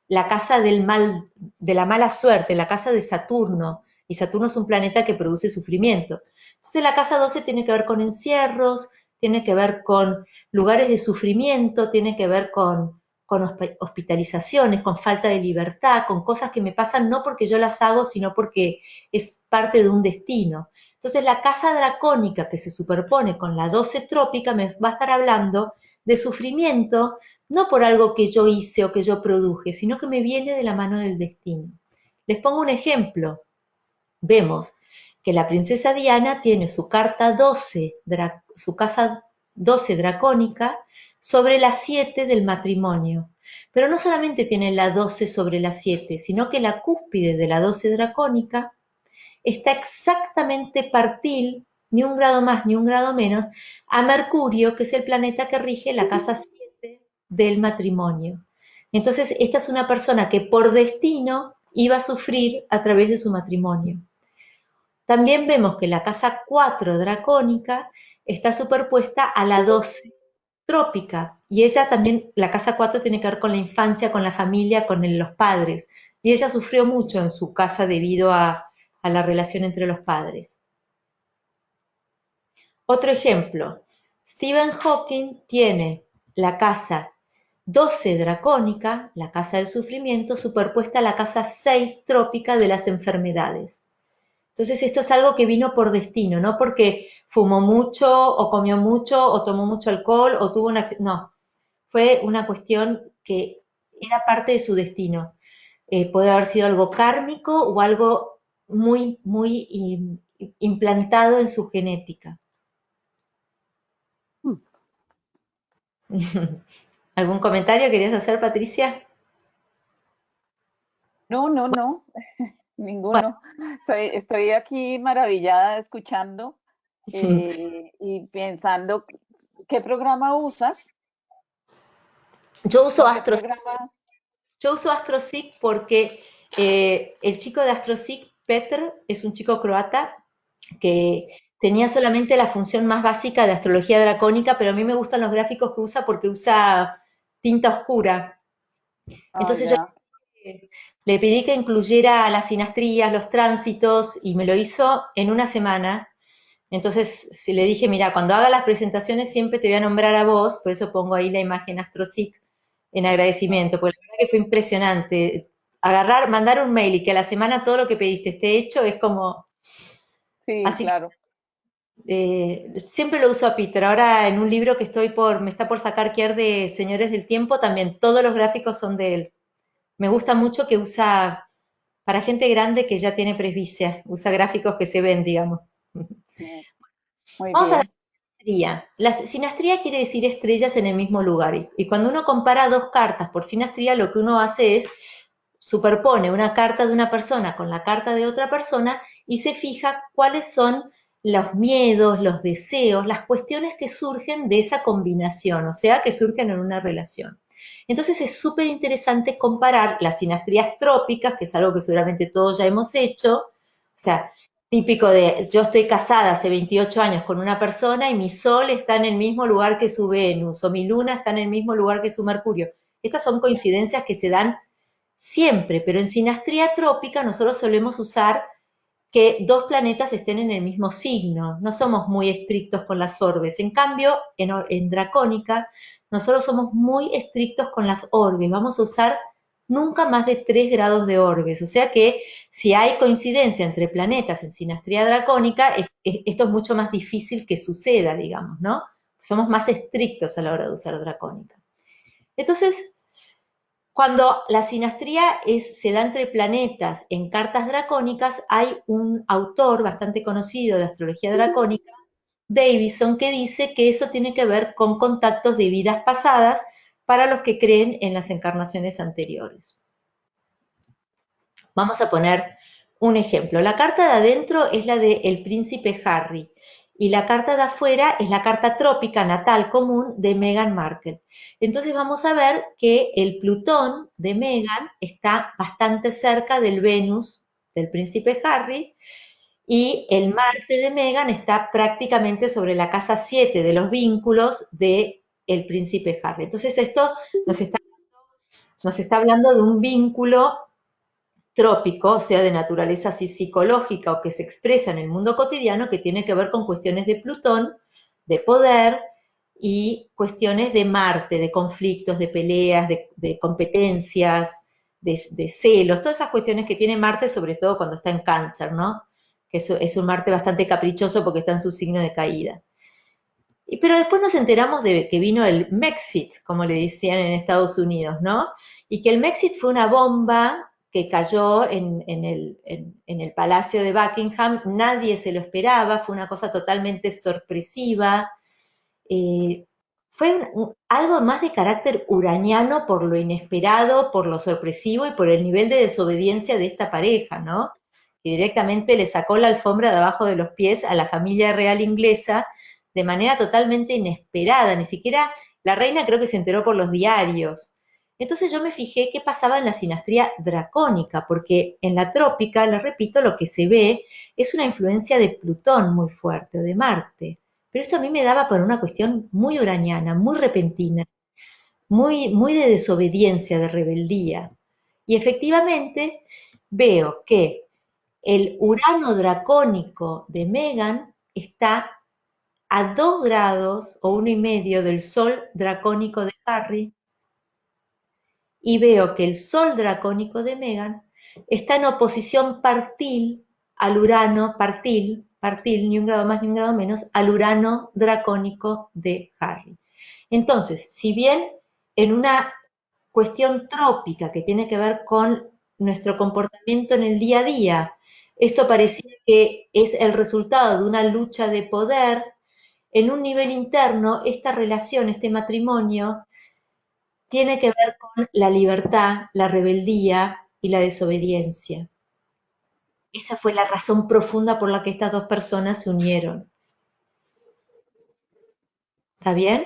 la casa del mal, de la mala suerte, la casa de Saturno, y Saturno es un planeta que produce sufrimiento. Entonces la casa 12 tiene que ver con encierros, tiene que ver con lugares de sufrimiento, tiene que ver con hospitalizaciones, con falta de libertad, con cosas que me pasan no porque yo las hago, sino porque es parte de un destino. Entonces la casa dracónica que se superpone con la 12 trópica me va a estar hablando de sufrimiento, no por algo que yo hice o que yo produje, sino que me viene de la mano del destino. Les pongo un ejemplo. Vemos que la princesa Diana tiene su carta 12, su casa 12 dracónica sobre la 7 del matrimonio. Pero no solamente tiene la 12 sobre la 7, sino que la cúspide de la 12 dracónica está exactamente partil, ni un grado más ni un grado menos, a Mercurio, que es el planeta que rige la casa 7 del matrimonio. Entonces, esta es una persona que por destino iba a sufrir a través de su matrimonio. También vemos que la casa 4 dracónica está superpuesta a la 12 trópica, y ella también, la casa 4 tiene que ver con la infancia, con la familia, con los padres, y ella sufrió mucho en su casa debido a la relación entre los padres. Otro ejemplo, Stephen Hawking tiene la casa 12 dracónica, la casa del sufrimiento, superpuesta a la casa 6 trópica de las enfermedades. Entonces esto es algo que vino por destino, no porque fumó mucho o comió mucho o tomó mucho alcohol o tuvo un accidente, no, fue una cuestión que era parte de su destino. Puede haber sido algo kármico o algo muy implantado en su genética. ¿Algún comentario querías hacer, Patricia? No, Bueno, ninguno. Estoy aquí maravillada escuchando y pensando, ¿qué programa usas? Yo uso ¿Con qué AstroSeek. programa? Yo uso AstroSeek porque el chico de AstroSeek, Petr, es un chico croata que tenía solamente la función más básica de astrología dracónica, pero a mí me gustan los gráficos que usa porque usa tinta oscura. Ah, Entonces yo ya. le pedí que incluyera las sinastrías, los tránsitos, y me lo hizo en una semana. Entonces le dije, mira, cuando haga las presentaciones siempre te voy a nombrar a vos, por eso pongo ahí la imagen AstroSeek en agradecimiento, porque la verdad que fue impresionante. Agarrar, mandar un mail y que a la semana todo lo que pediste esté hecho es como... Sí, Así claro. que siempre lo uso a Peter. Ahora en un libro que me está por sacar Kier de Señores del Tiempo, también todos los gráficos son de él. Me gusta mucho que usa, para gente grande que ya tiene presbicia, usa gráficos que se ven, digamos. Mm, muy Vamos a la bien. sinastría. La sinastría quiere decir estrellas en el mismo lugar. Y cuando uno compara dos cartas por sinastría, lo que uno hace es superpone una carta de una persona con la carta de otra persona y se fija cuáles son los miedos, los deseos, las cuestiones que surgen de esa combinación, o sea, que surgen en una relación. Entonces es súper interesante comparar las sinastrías trópicas, que es algo que seguramente todos ya hemos hecho, o sea, típico de yo estoy casada hace 28 años con una persona y mi sol está en el mismo lugar que su Venus, o mi luna está en el mismo lugar que su Mercurio. Estas son coincidencias que se dan siempre, pero en sinastría trópica nosotros solemos usar que dos planetas estén en el mismo signo, no somos muy estrictos con las orbes. En cambio, en dracónica, nosotros somos muy estrictos con las orbes, vamos a usar nunca más de 3 grados de orbes, o sea que si hay coincidencia entre planetas en sinastría dracónica, esto es mucho más difícil que suceda, digamos, ¿no? Somos más estrictos a la hora de usar dracónica. Entonces, cuando la sinastría se da entre planetas en cartas dracónicas, hay un autor bastante conocido de astrología dracónica, Davison, que dice que eso tiene que ver con contactos de vidas pasadas para los que creen en las encarnaciones anteriores. Vamos a poner un ejemplo. La carta de adentro es la del príncipe Harry y la carta de afuera es la carta trópica natal común de Meghan Markle. Entonces vamos a ver que el Plutón de Meghan está bastante cerca del Venus del príncipe Harry y el Marte de Meghan está prácticamente sobre la casa 7 de los vínculos del príncipe Harry. Entonces esto nos está, nos está hablando de un vínculo trópico, o sea, de naturaleza así psicológica o que se expresa en el mundo cotidiano, que tiene que ver con cuestiones de Plutón, de poder y cuestiones de Marte, de conflictos, de peleas, de competencias, de celos, todas esas cuestiones que tiene Marte, sobre todo cuando está en Cáncer, ¿no? Que es un Marte bastante caprichoso porque está en su signo de caída. Pero después nos enteramos de que vino el Mexit, como le decían en Estados Unidos, ¿no? Y que el Mexit fue una bomba que cayó en el Palacio de Buckingham, nadie se lo esperaba, fue una cosa totalmente sorpresiva, fue algo más de carácter uraniano por lo inesperado, por lo sorpresivo y por el nivel de desobediencia de esta pareja, ¿no? Que directamente le sacó la alfombra de abajo de los pies a la familia real inglesa de manera totalmente inesperada, ni siquiera la reina creo que se enteró por los diarios. Entonces yo me fijé qué pasaba en la sinastría dracónica, porque en la trópica, les repito, lo que se ve es una influencia de Plutón muy fuerte, o de Marte. Pero esto a mí me daba por una cuestión muy uraniana, muy repentina, muy de desobediencia, de rebeldía. Y efectivamente veo que el Urano dracónico de Megan está a 2 grados o 1,5 del Sol dracónico de Harry, y veo que el Sol dracónico de Megan está en oposición partil al Urano, partil, ni un grado más ni un grado menos, al Urano dracónico de Harry. Entonces, si bien en una cuestión trópica que tiene que ver con nuestro comportamiento en el día a día, esto parecía que es el resultado de una lucha de poder, en un nivel interno, esta relación, este matrimonio, tiene que ver con la libertad, la rebeldía y la desobediencia. Esa fue la razón profunda por la que estas dos personas se unieron. ¿Está bien?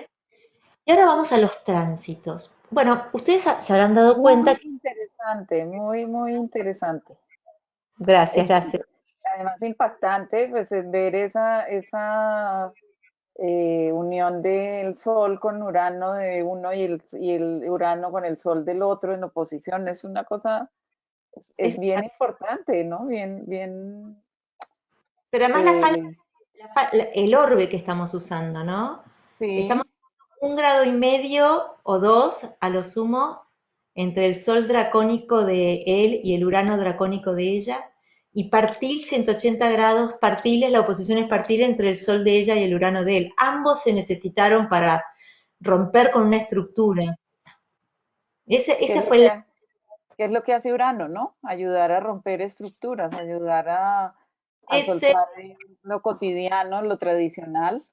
Y ahora vamos a los tránsitos. Bueno, ustedes se habrán dado cuenta Muy que, interesante, muy, muy interesante. gracias, Es gracias. además impactante, pues ver esa unión del Sol con Urano de uno y el Urano con el Sol del otro en oposición. Es una cosa, es Es, bien importante, ¿no? Bien, bien, pero además eh, el orbe que estamos usando, ¿no? Estamos sí, 1,5 grados o 2 a lo sumo entre el Sol dracónico de él y el Urano dracónico de ella, y partil 180 grados, partiles, la oposición es partil entre el Sol de ella y el Urano de él. Ambos se necesitaron para romper con una estructura. ¿qué Esa es lo fue qué es lo que hace Urano, ¿no? Ayudar a romper estructuras, ayudar a ese. soltar lo cotidiano, lo tradicional.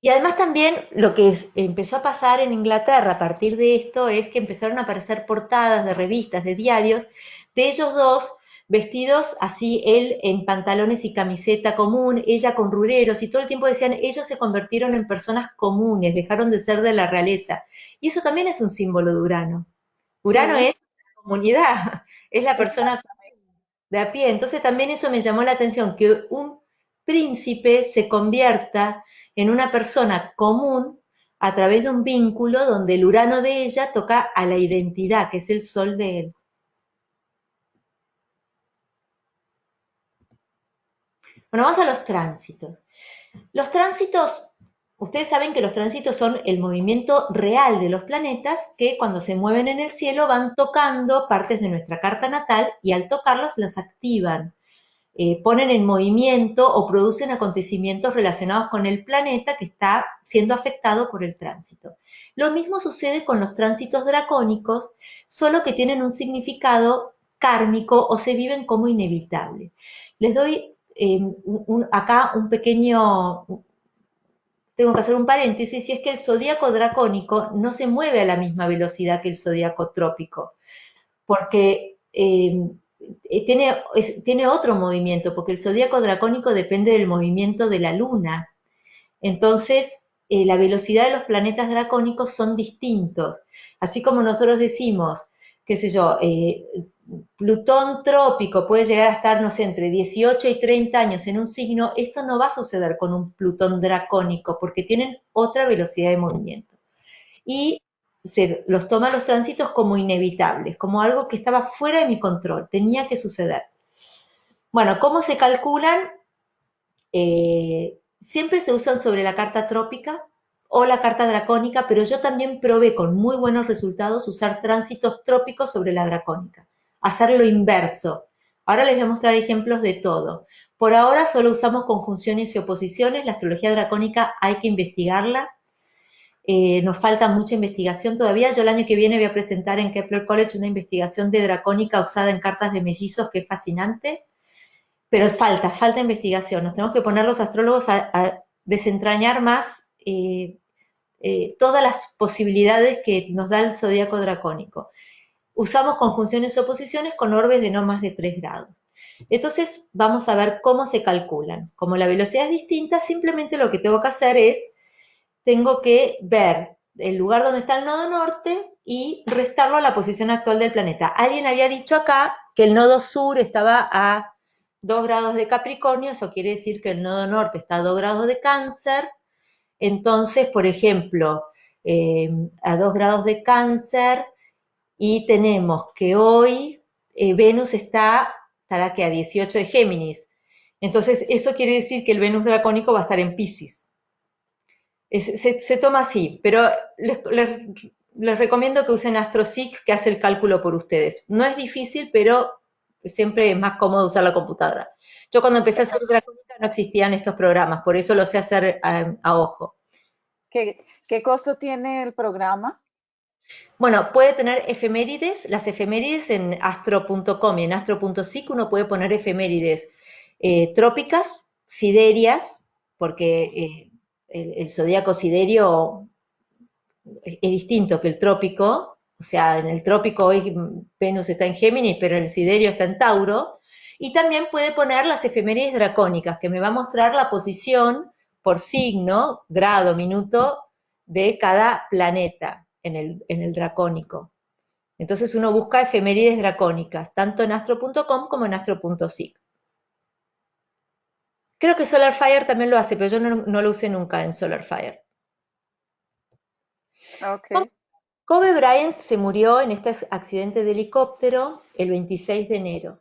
Y además también lo que empezó a pasar en Inglaterra a partir de esto es que empezaron a aparecer portadas de revistas, de diarios, de ellos dos vestidos así, él en pantalones y camiseta común, ella con ruleros, y todo el tiempo decían, ellos se convirtieron en personas comunes, dejaron de ser de la realeza. Y eso también es un símbolo de Urano. Urano Sí, es la comunidad, es la persona exactamente. de a pie. Entonces también eso me llamó la atención, que un príncipe se convierta en una persona común a través de un vínculo donde el Urano de ella toca a la identidad, que es el sol de él. Bueno, vamos a los tránsitos. Los tránsitos, ustedes saben que los tránsitos son el movimiento real de los planetas que cuando se mueven en el cielo van tocando partes de nuestra carta natal y al tocarlos las activan. Ponen en movimiento o producen acontecimientos relacionados con el planeta que está siendo afectado por el tránsito. Lo mismo sucede con los tránsitos dracónicos, solo que tienen un significado kármico o se viven como inevitables. Les doy acá un pequeño, tengo que hacer un paréntesis, y es que el zodíaco dracónico no se mueve a la misma velocidad que el zodíaco trópico, porque tiene otro movimiento, porque el zodíaco dracónico depende del movimiento de la luna. Entonces, la velocidad de los planetas dracónicos son distintos. Así como nosotros decimos, qué sé yo, Plutón trópico puede llegar a estar, no sé, entre 18 y 30 años en un signo, esto no va a suceder con un Plutón dracónico, porque tienen otra velocidad de movimiento. Y se los toma los tránsitos como inevitables, como algo que estaba fuera de mi control, tenía que suceder. Bueno, ¿cómo se calculan? Siempre se usan sobre la carta trópica o la carta dracónica, pero yo también probé con muy buenos resultados usar tránsitos trópicos sobre la dracónica, hacer lo inverso. Ahora les voy a mostrar ejemplos de todo. Por ahora solo usamos conjunciones y oposiciones, la astrología dracónica hay que investigarla, nos falta mucha investigación todavía. Yo el año que viene voy a presentar en Kepler College una investigación de dracónica usada en cartas de mellizos que es fascinante, pero falta investigación. Nos tenemos que poner los astrólogos a desentrañar más todas las posibilidades que nos da el zodíaco dracónico. Usamos conjunciones y oposiciones con orbes de no más de 3 grados. Entonces vamos a ver cómo se calculan. Como la velocidad es distinta, simplemente lo que tengo que hacer es tengo que ver el lugar donde está el nodo norte y restarlo a la posición actual del planeta. Alguien había dicho acá que el nodo sur estaba a 2 grados de Capricornio, eso quiere decir que el nodo norte está a 2 grados de Cáncer. Entonces, por ejemplo, a 2 grados de Cáncer, y tenemos que hoy Venus estará que a 18 de Géminis. Entonces, eso quiere decir que el Venus dracónico va a estar en Piscis. Se toma así, pero les recomiendo que usen AstroSeek, que hace el cálculo por ustedes. No es difícil, pero siempre es más cómodo usar la computadora. Yo cuando empecé a hacer dracónica no existían estos programas, por eso lo sé hacer a ojo. ¿Qué costo tiene el programa? Bueno, puede tener efemérides, las efemérides en astro.com y en astro.seek uno puede poner efemérides trópicas, siderias, porque el zodíaco siderio es distinto que el trópico, o sea, en el trópico hoy Venus está en Géminis, pero el siderio está en Tauro, y también puede poner las efemérides dracónicas, que me va a mostrar la posición por signo, grado, minuto de cada planeta. en el dracónico. Entonces uno busca efemérides dracónicas, tanto en astro.com como en astro.sig. Creo que SolarFire también lo hace, pero yo no lo usé nunca en SolarFire. Ok. Kobe Bryant se murió en este accidente de helicóptero el 26 de enero.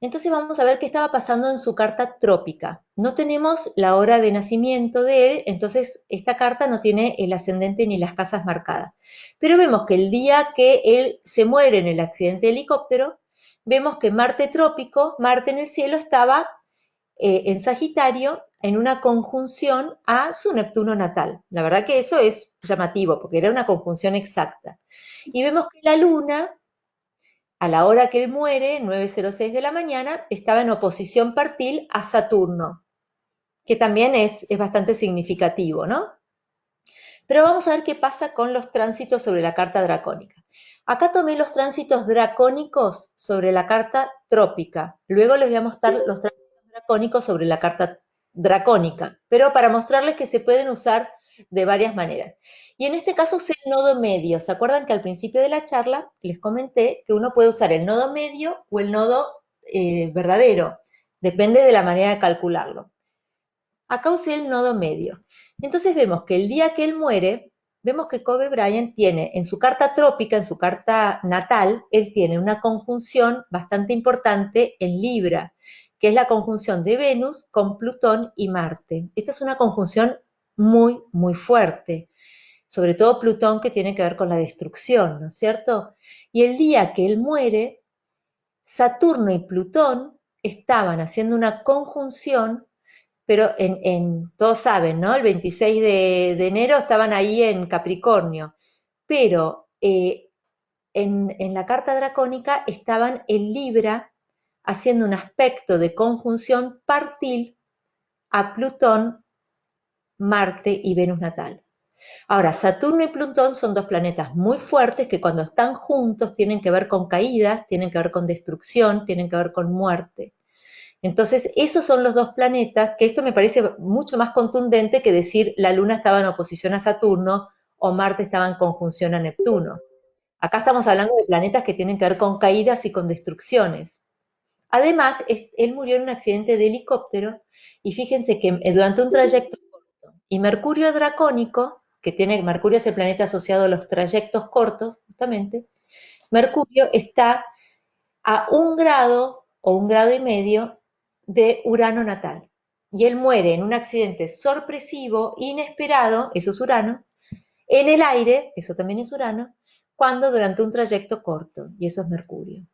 Entonces vamos a ver qué estaba pasando en su carta trópica. No tenemos la hora de nacimiento de él, entonces esta carta no tiene el ascendente ni las casas marcadas. Pero vemos que el día que él se muere en el accidente de helicóptero, vemos que Marte trópico, Marte en el cielo, estaba en Sagitario en una conjunción a su Neptuno natal. La verdad que eso es llamativo, porque era una conjunción exacta. Y vemos que la Luna, a la hora que él muere, 9:06 de la mañana, estaba en oposición partil a Saturno, que también es bastante significativo, ¿no? Pero vamos a ver qué pasa con los tránsitos sobre la carta dracónica. Acá tomé los tránsitos dracónicos sobre la carta trópica. Luego les voy a mostrar los tránsitos dracónicos sobre la carta dracónica, pero para mostrarles que se pueden usar de varias maneras. Y en este caso usé el nodo medio. ¿Se acuerdan que al principio de la charla les comenté que uno puede usar el nodo medio o el nodo verdadero? Depende de la manera de calcularlo. Acá usé el nodo medio. Entonces vemos que el día que él muere, vemos que Kobe Bryant tiene en su carta trópica, en su carta natal, él tiene una conjunción bastante importante en Libra, que es la conjunción de Venus con Plutón y Marte. Esta es una conjunción muy, muy fuerte, sobre todo Plutón, que tiene que ver con la destrucción, ¿no es cierto? Y el día que él muere, Saturno y Plutón estaban haciendo una conjunción, pero todos saben, ¿no? El 26 de enero estaban ahí en Capricornio, pero en la carta dracónica estaban en Libra haciendo un aspecto de conjunción partil a Plutón, Marte y Venus natal. Ahora, Saturno y Plutón son dos planetas muy fuertes que cuando están juntos tienen que ver con caídas, tienen que ver con destrucción, tienen que ver con muerte. Entonces, esos son los dos planetas, que esto me parece mucho más contundente que decir la Luna estaba en oposición a Saturno o Marte estaba en conjunción a Neptuno. Acá estamos hablando de planetas que tienen que ver con caídas y con destrucciones. Además, él murió en un accidente de helicóptero y fíjense que durante un trayecto corto, y Mercurio dracónico, Mercurio es el planeta asociado a los trayectos cortos, justamente, Mercurio está a 1 grado o 1,5 grados de Urano natal. Y él muere en un accidente sorpresivo, inesperado, eso es Urano, en el aire, eso también es Urano, cuando durante un trayecto corto, y eso es Mercurio.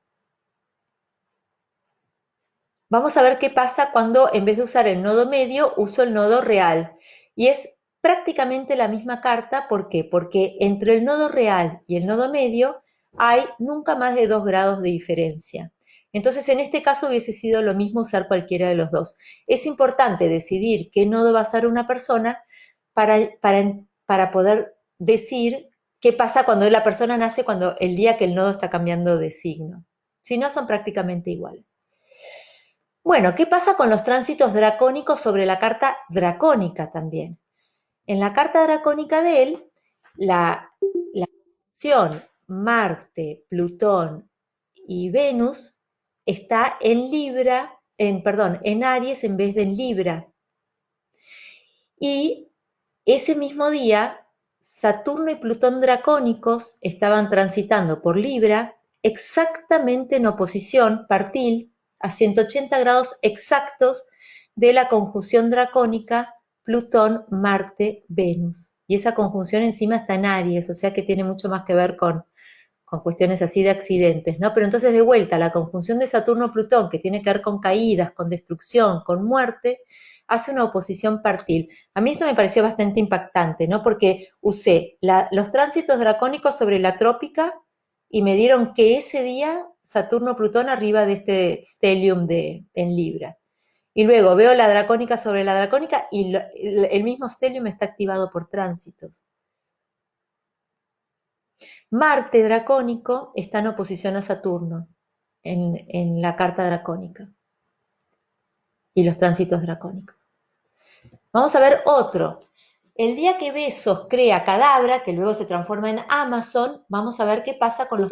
Vamos a ver qué pasa cuando en vez de usar el nodo medio, uso el nodo real. Y es prácticamente la misma carta, ¿por qué? Porque entre el nodo real y el nodo medio hay nunca más de 2 grados de diferencia. Entonces, en este caso hubiese sido lo mismo usar cualquiera de los dos. Es importante decidir qué nodo va a usar una persona para poder decir qué pasa cuando la persona nace, cuando el día que el nodo está cambiando de signo. Si no, son prácticamente iguales. Bueno, ¿qué pasa con los tránsitos dracónicos sobre la carta dracónica también? En la carta dracónica de él, la función Marte, Plutón y Venus está en Libra, en Aries en vez de en Libra. Y ese mismo día, Saturno y Plutón dracónicos estaban transitando por Libra exactamente en oposición partil a 180 grados exactos de la conjunción dracónica Plutón-Marte-Venus. Y esa conjunción encima está en Aries, o sea que tiene mucho más que ver con cuestiones así de accidentes, ¿no? Pero entonces de vuelta, la conjunción de Saturno-Plutón, que tiene que ver con caídas, con destrucción, con muerte, hace una oposición partil. A mí esto me pareció bastante impactante, ¿no? Porque usé los tránsitos dracónicos sobre la trópica y me dieron que ese día Saturno-Plutón arriba de este stellium en Libra. Y luego veo la dracónica sobre la dracónica y el mismo stellium está activado por tránsitos. Marte dracónico está en oposición a Saturno en la carta dracónica y los tránsitos dracónicos. Vamos a ver otro. El día que Besos crea Cadabra, que luego se transforma en Amazon, vamos a ver qué pasa con los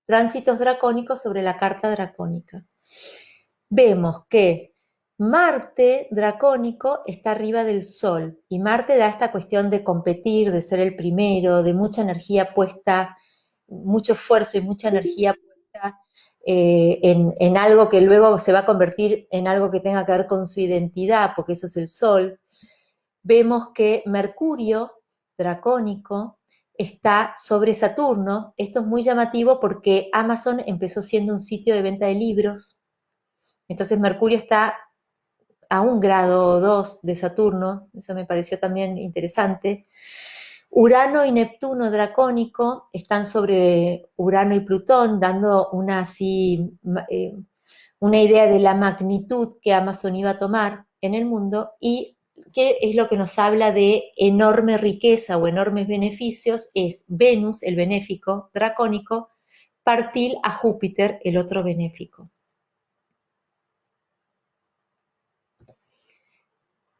tránsitos dracónicos sobre la carta dracónica. Vemos que Marte dracónico está arriba del Sol, y Marte da esta cuestión de competir, de ser el primero, de mucha energía puesta, mucho esfuerzo y mucha energía puesta en algo que luego se va a convertir en algo que tenga que ver con su identidad, porque eso es el Sol. Vemos que Mercurio dracónico está sobre Saturno. Esto es muy llamativo porque Amazon empezó siendo un sitio de venta de libros. Entonces Mercurio está a 1,2 grados de Saturno, eso me pareció también interesante. Urano y Neptuno dracónico están sobre Urano y Plutón, dando una idea de la magnitud que Amazon iba a tomar en el mundo, y que es lo que nos habla de enorme riqueza o enormes beneficios, es Venus, el benéfico dracónico, partil a Júpiter, el otro benéfico.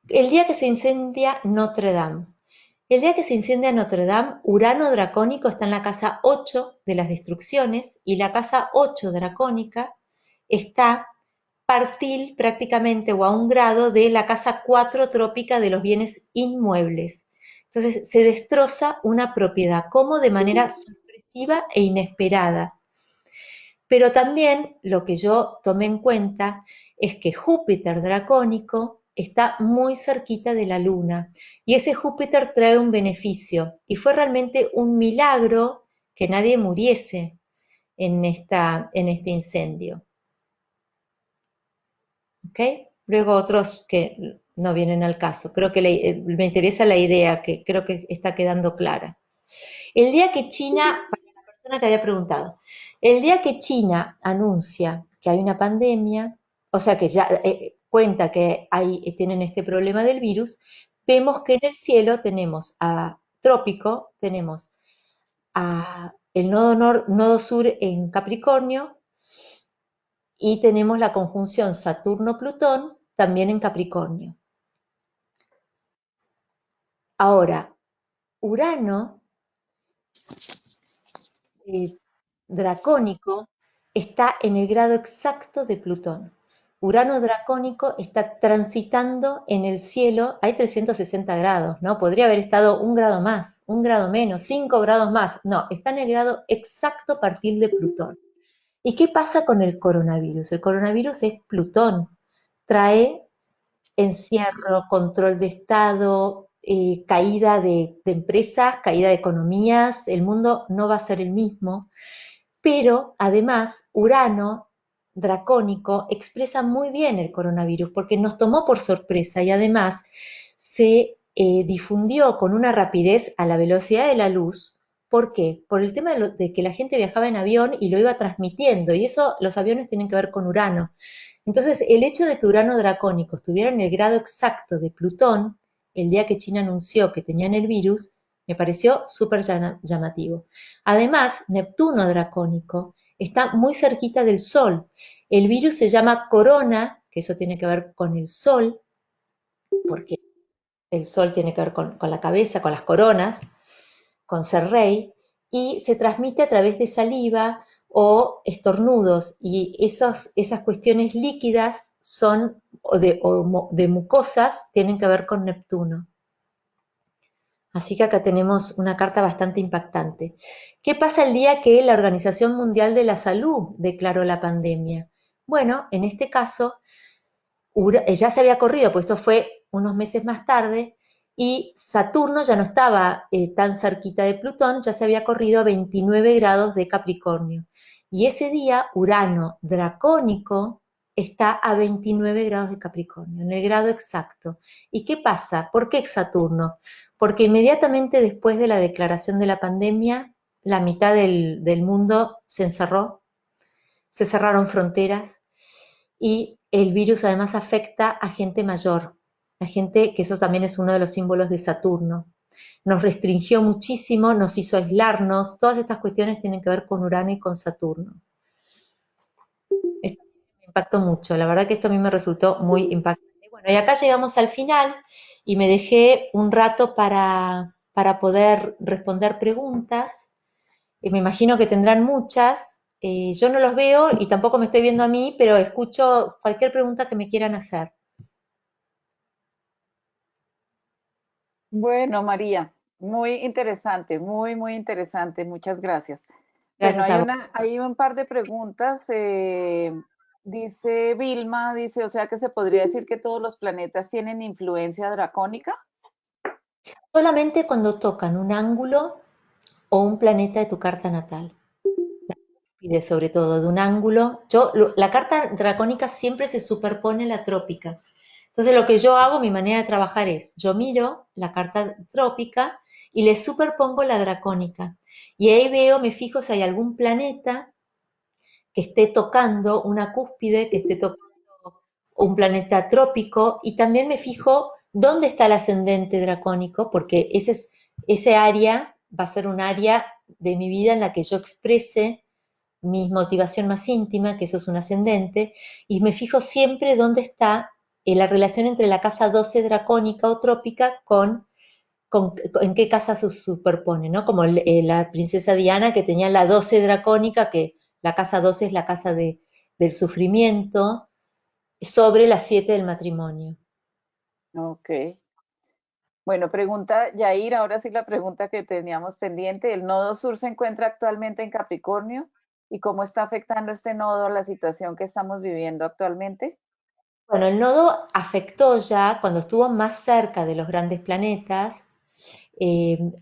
El día que se incendia Notre Dame. El día que se incendia Notre Dame, Urano dracónico está en la casa 8 de las destrucciones, y la casa 8 dracónica está partil prácticamente o a 1 grado de la casa 4 trópica de los bienes inmuebles. Entonces se destroza una propiedad, como de manera sorpresiva e inesperada. Pero también lo que yo tomé en cuenta es que Júpiter dracónico está muy cerquita de la Luna, y ese Júpiter trae un beneficio, y fue realmente un milagro que nadie muriese en este incendio. ¿Okay? Luego otros que no vienen al caso. Creo que me interesa la idea, que creo que está quedando clara. El día que China, para la persona que había preguntado, el día que China anuncia que hay una pandemia, o sea que ya cuenta que tienen este problema del virus, vemos que en el cielo tenemos a trópico, tenemos el nodo sur en Capricornio, y tenemos la conjunción Saturno-Plutón también en Capricornio. Ahora, Urano dracónico está en el grado exacto de Plutón. Urano dracónico está transitando en el cielo, hay 360 grados, ¿no? Podría haber estado 1 grado más, 1 grado menos, 5 grados más. No, está en el grado exacto a partir de Plutón. ¿Y qué pasa con el coronavirus? El coronavirus es Plutón, trae encierro, control de Estado, caída de empresas, caída de economías, el mundo no va a ser el mismo, pero además Urano dracónico expresa muy bien el coronavirus porque nos tomó por sorpresa, y además se difundió con una rapidez a la velocidad de la luz. ¿Por qué? Por el tema de que la gente viajaba en avión y lo iba transmitiendo, y eso, los aviones tienen que ver con Urano. Entonces, el hecho de que Urano dracónico estuviera en el grado exacto de Plutón, el día que China anunció que tenían el virus, me pareció súper llamativo. Además, Neptuno dracónico está muy cerquita del Sol. El virus se llama corona, que eso tiene que ver con el Sol, porque el Sol tiene que ver con la cabeza, con las coronas, con ser rey, y se transmite a través de saliva o estornudos, y esas cuestiones líquidas son, o de mucosas, tienen que ver con Neptuno. Así que acá tenemos una carta bastante impactante. ¿Qué pasa el día que la Organización Mundial de la Salud declaró la pandemia? Bueno, en este caso ya se había corrido, pues esto fue unos meses más tarde, y Saturno ya no estaba tan cerquita de Plutón, ya se había corrido a 29 grados de Capricornio. Y ese día Urano dracónico está a 29 grados de Capricornio, en el grado exacto. ¿Y qué pasa? ¿Por qué Saturno? Porque inmediatamente después de la declaración de la pandemia, la mitad del mundo se encerró, se cerraron fronteras, y el virus además afecta a gente mayor, a gente que eso también es uno de los símbolos de Saturno. Nos restringió muchísimo, nos hizo aislarnos, todas estas cuestiones tienen que ver con Urano y con Saturno. Esto me impactó mucho, la verdad que esto a mí me resultó muy impactante. Bueno, y acá llegamos al final, y me dejé un rato para poder responder preguntas. Me imagino que tendrán muchas. Yo no los veo y tampoco me estoy viendo a mí, pero escucho cualquier pregunta que me quieran hacer. Bueno, María, muy interesante, muy, muy interesante. Muchas gracias. Bueno, Gracias a vos. hay un par de preguntas. Dice Vilma, dice, o sea que se podría decir que todos los planetas tienen influencia dracónica. Solamente cuando tocan un ángulo o un planeta de tu carta natal. Pide sobre todo de un ángulo. La carta dracónica siempre se superpone a la trópica. Entonces lo que yo hago, mi manera de trabajar es, yo miro la carta trópica y le superpongo la dracónica. Y ahí veo, me fijo si hay algún planeta que esté tocando una cúspide, que esté tocando un planeta trópico, y también me fijo dónde está el ascendente dracónico, porque ese área va a ser un área de mi vida en la que yo exprese mi motivación más íntima, que eso es un ascendente, y me fijo siempre dónde está la relación entre la casa 12 dracónica o trópica en qué casa se superpone, ¿no? Como la princesa Diana que tenía la 12 dracónica, que la casa 12 es la casa del sufrimiento, sobre las 7 del matrimonio. Ok. Bueno, pregunta Yair, ahora sí la pregunta que teníamos pendiente. ¿El nodo sur se encuentra actualmente en Capricornio? ¿Y cómo está afectando este nodo a la situación que estamos viviendo actualmente? Bueno, el nodo afectó ya cuando estuvo más cerca de los grandes planetas.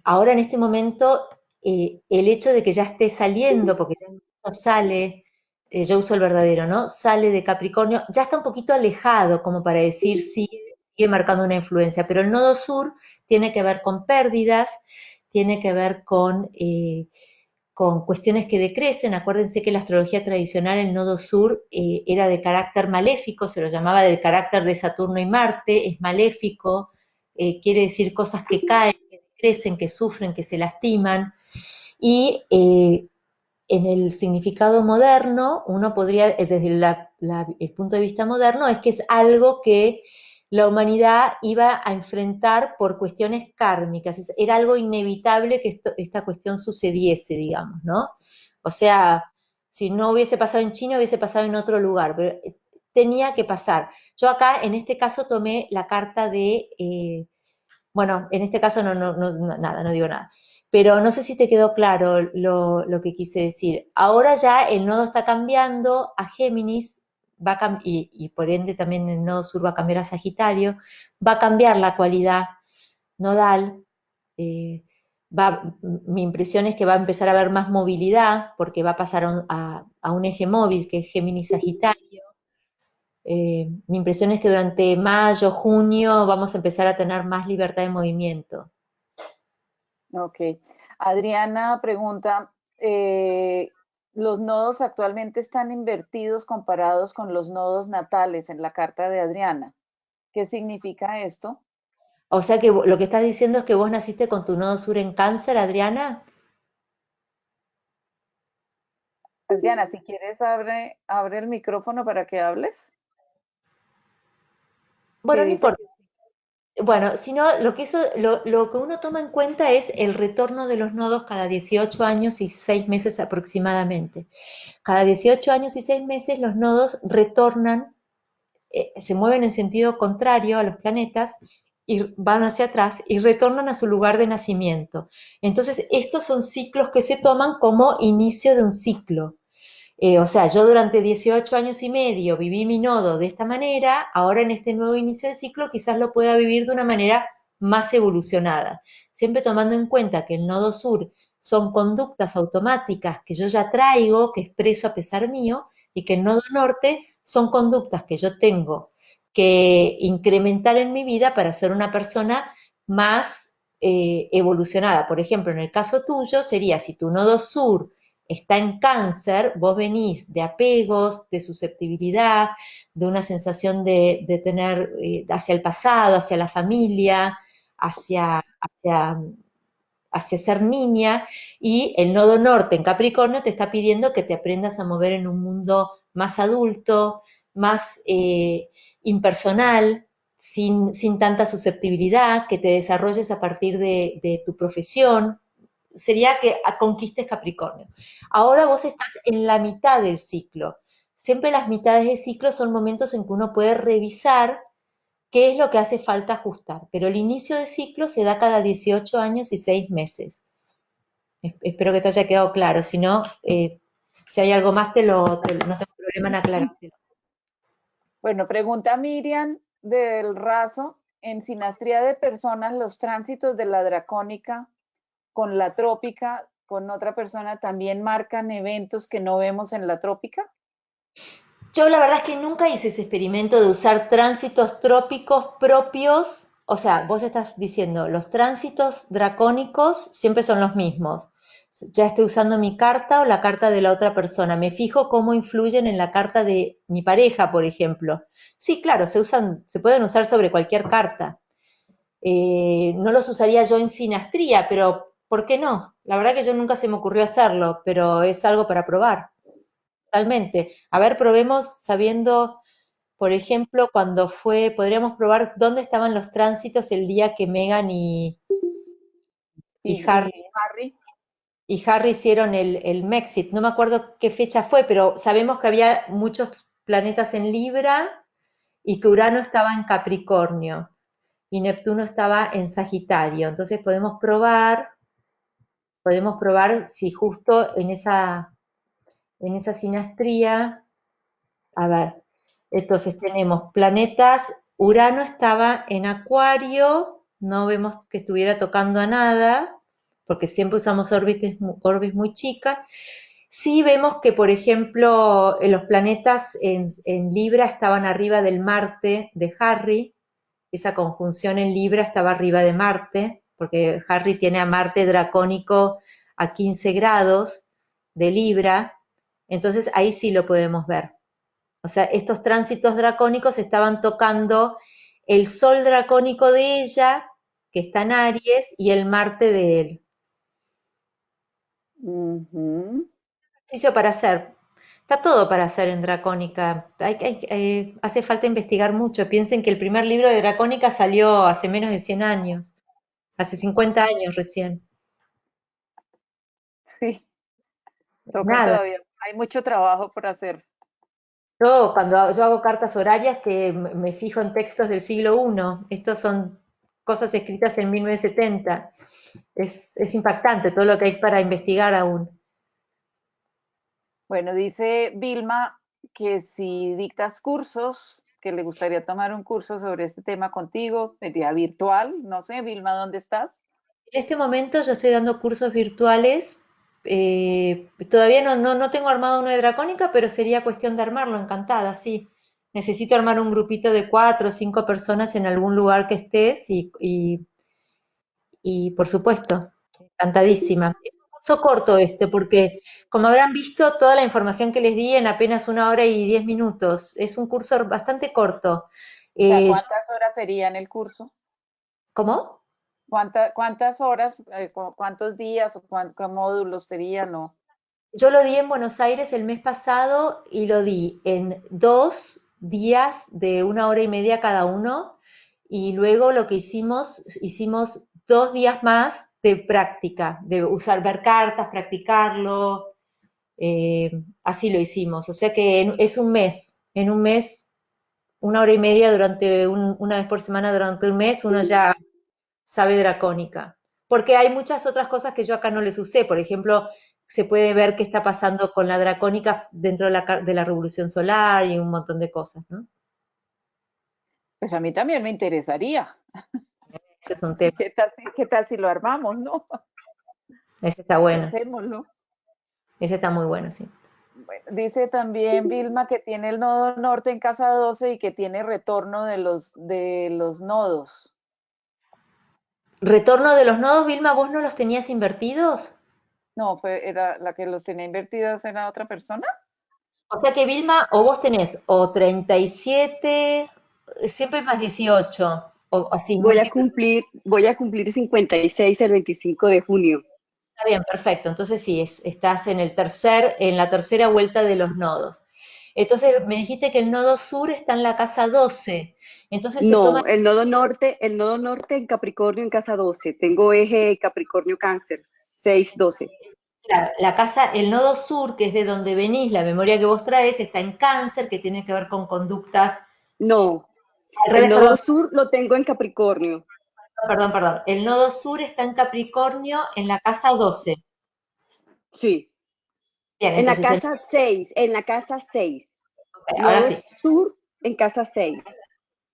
Ahora en este momento, el hecho de que ya esté saliendo, porque ya no sale, yo uso el verdadero, ¿no? Sale de Capricornio, ya está un poquito alejado como para decir sigue marcando una influencia, pero el nodo sur tiene que ver con pérdidas, tiene que ver con cuestiones que decrecen. Acuérdense que en la astrología tradicional el nodo sur era de carácter maléfico, se lo llamaba del carácter de Saturno y Marte, es maléfico, quiere decir cosas que caen, que decrecen, que sufren, que se lastiman. Y en el significado moderno, uno podría, desde el punto de vista moderno, es que es algo que la humanidad iba a enfrentar por cuestiones kármicas, era algo inevitable que esta cuestión sucediese, digamos, ¿no? O sea, si no hubiese pasado en China, hubiese pasado en otro lugar, pero tenía que pasar. Yo acá, en este caso, tomé la carta bueno, en este caso nada, no digo nada. Pero no sé si te quedó claro lo que quise decir. Ahora ya el nodo está cambiando a Géminis, y por ende también el nodo sur va a cambiar a Sagitario, va a cambiar la cualidad nodal. eh, Mi impresión es que va a empezar a haber más movilidad, porque va a pasar a un eje móvil, que es Géminis-Sagitario. Mi impresión es que durante mayo, junio vamos a empezar a tener más libertad de movimiento. Ok. Adriana pregunta, ¿los nodos actualmente están invertidos comparados con los nodos natales en la carta de Adriana? ¿Qué significa esto? O sea que lo que estás diciendo es que vos naciste con tu nodo sur en cáncer, Adriana. Adriana, si quieres, abre el micrófono para que hables. Bueno, Que no dice importa. que Bueno, sino lo que uno toma en cuenta es el retorno de los nodos cada 18 años y 6 meses aproximadamente. Cada 18 años y 6 meses los nodos retornan, se mueven en sentido contrario a los planetas y van hacia atrás y retornan a su lugar de nacimiento. Entonces, estos son ciclos que se toman como inicio de un ciclo. O sea, yo durante 18 años y medio viví mi nodo de esta manera, ahora en este nuevo inicio de ciclo quizás lo pueda vivir de una manera más evolucionada, siempre tomando en cuenta que el nodo sur son conductas automáticas que yo ya traigo, que expreso a pesar mío, y que el nodo norte son conductas que yo tengo que incrementar en mi vida para ser una persona más evolucionada. Por ejemplo, en el caso tuyo sería si tu nodo sur está en cáncer, vos venís de apegos, de susceptibilidad, de una sensación de tener hacia el pasado, hacia la familia, hacia, hacia ser niña, y el nodo norte en Capricornio te está pidiendo que te aprendas a mover en un mundo más adulto, más impersonal, sin tanta susceptibilidad, que te desarrolles a partir de tu profesión. Sería que conquistes Capricornio. Ahora vos estás en la mitad del ciclo. Siempre las mitades de ciclo son momentos en que uno puede revisar qué es lo que hace falta ajustar, pero el inicio de ciclo se da cada 18 años y 6 meses. Espero que te haya quedado claro, si no, si hay algo más no tengo problema en aclarártelo. Bueno, pregunta Miriam del Razo, en sinastría de personas, los tránsitos de la dracónica con la trópica, con otra persona, también marcan eventos que no vemos en la trópica. Yo la verdad es que nunca hice ese experimento de usar tránsitos trópicos propios. O sea, vos estás diciendo, los tránsitos dracónicos siempre son los mismos. Ya estoy usando mi carta o la carta de la otra persona. Me fijo cómo influyen en la carta de mi pareja, por ejemplo. Sí, claro, se pueden usar sobre cualquier carta. No los usaría yo en sinastría, pero ¿por qué no? La verdad que yo nunca se me ocurrió hacerlo, pero es algo para probar. Totalmente. A ver, probemos sabiendo, por ejemplo, podríamos probar dónde estaban los tránsitos el día que Meghan y Harry, Y Harry, y Harry hicieron el Mexit. No me acuerdo qué fecha fue, pero sabemos que había muchos planetas en Libra y que Urano estaba en Capricornio y Neptuno estaba en Sagitario. Entonces podemos probar si justo en esa sinastría. A ver, entonces tenemos planetas, Urano estaba en Acuario, no vemos que estuviera tocando a nada, porque siempre usamos orbes muy chicas. Sí vemos que, por ejemplo, los planetas en Libra estaban arriba del Marte de Harry, esa conjunción en Libra estaba arriba de Marte, porque Harry tiene a Marte dracónico a 15 grados de Libra, entonces ahí sí lo podemos ver. O sea, estos tránsitos dracónicos estaban tocando el sol dracónico de ella, que está en Aries, y el Marte de él. Ejercicio para hacer. Está todo para hacer en Dracónica. Hace falta investigar mucho. Piensen que el primer libro de Dracónica salió hace menos de 100 años. Hace 50 años recién. sí, toca Nada. todavía. Hay mucho trabajo por hacer. Cuando yo hago cartas horarias que me fijo en textos del siglo I, estos son cosas escritas en 1970. Es impactante todo lo que hay para investigar aún. Bueno, dice Vilma que si dictas cursos, que le gustaría tomar un curso sobre este tema contigo, sería virtual. No sé, Vilma, ¿dónde estás? En este momento yo estoy dando cursos virtuales. Todavía no tengo armado uno de Dracónica, pero sería cuestión de armarlo, encantada, sí. Necesito armar un grupito de 4 o 5 personas en algún lugar que estés y por supuesto, encantadísima. Es un curso corto porque como habrán visto, toda la información que les di en apenas 1 hora y 10 minutos. Es un curso bastante corto. O sea, Eh, ¿cuántas horas serían el curso? ¿Cómo? ¿Cuántas horas, cuántos días o cuántos módulos serían? ¿No? Yo lo di en Buenos Aires el mes pasado y lo di en 2 días de 1 hora y media cada uno y luego lo que hicimos 2 días más de práctica, de ver cartas, practicarlo, así lo hicimos. O sea que es en un mes, 1 hora y media una vez por semana durante un mes, uno ya sabe dracónica. Porque hay muchas otras cosas que yo acá no les usé. Por ejemplo, se puede ver qué está pasando con la dracónica dentro de la revolución solar y un montón de cosas, ¿no? Pues a mí también me interesaría. Ese es un tema. Qué tal si lo armamos, no? Ese está bueno. Pensémoslo. Ese está muy bueno, sí. Bueno, dice también Vilma que tiene el nodo norte en casa 12 y que tiene retorno de los nodos. Retorno de los nodos, Vilma, ¿vos no los tenías invertidos? No, era la que los tenía invertidos, era otra persona. O sea que Vilma, o vos tenés o 37, siempre más 18, o así, múltiples. Voy a cumplir 56 el 25 de junio. Está bien, perfecto. Entonces sí, estás en la tercera vuelta de los nodos. Entonces me dijiste que el nodo sur está en la casa 12. Entonces se toma, No, el nodo norte en Capricornio en casa 12. Tengo eje Capricornio Cáncer, 6-12. claro, la casa, el nodo sur, que es de donde venís, la memoria que vos traes, está en Cáncer, que tiene que ver con conductas, No, al el revés, nodo perdón, sur lo tengo en Capricornio. perdón. El nodo sur está en Capricornio en la casa 12. Sí, Bien, en la entonces, casa 6, en la casa 6. ahora Nodo sí. sur en casa 6.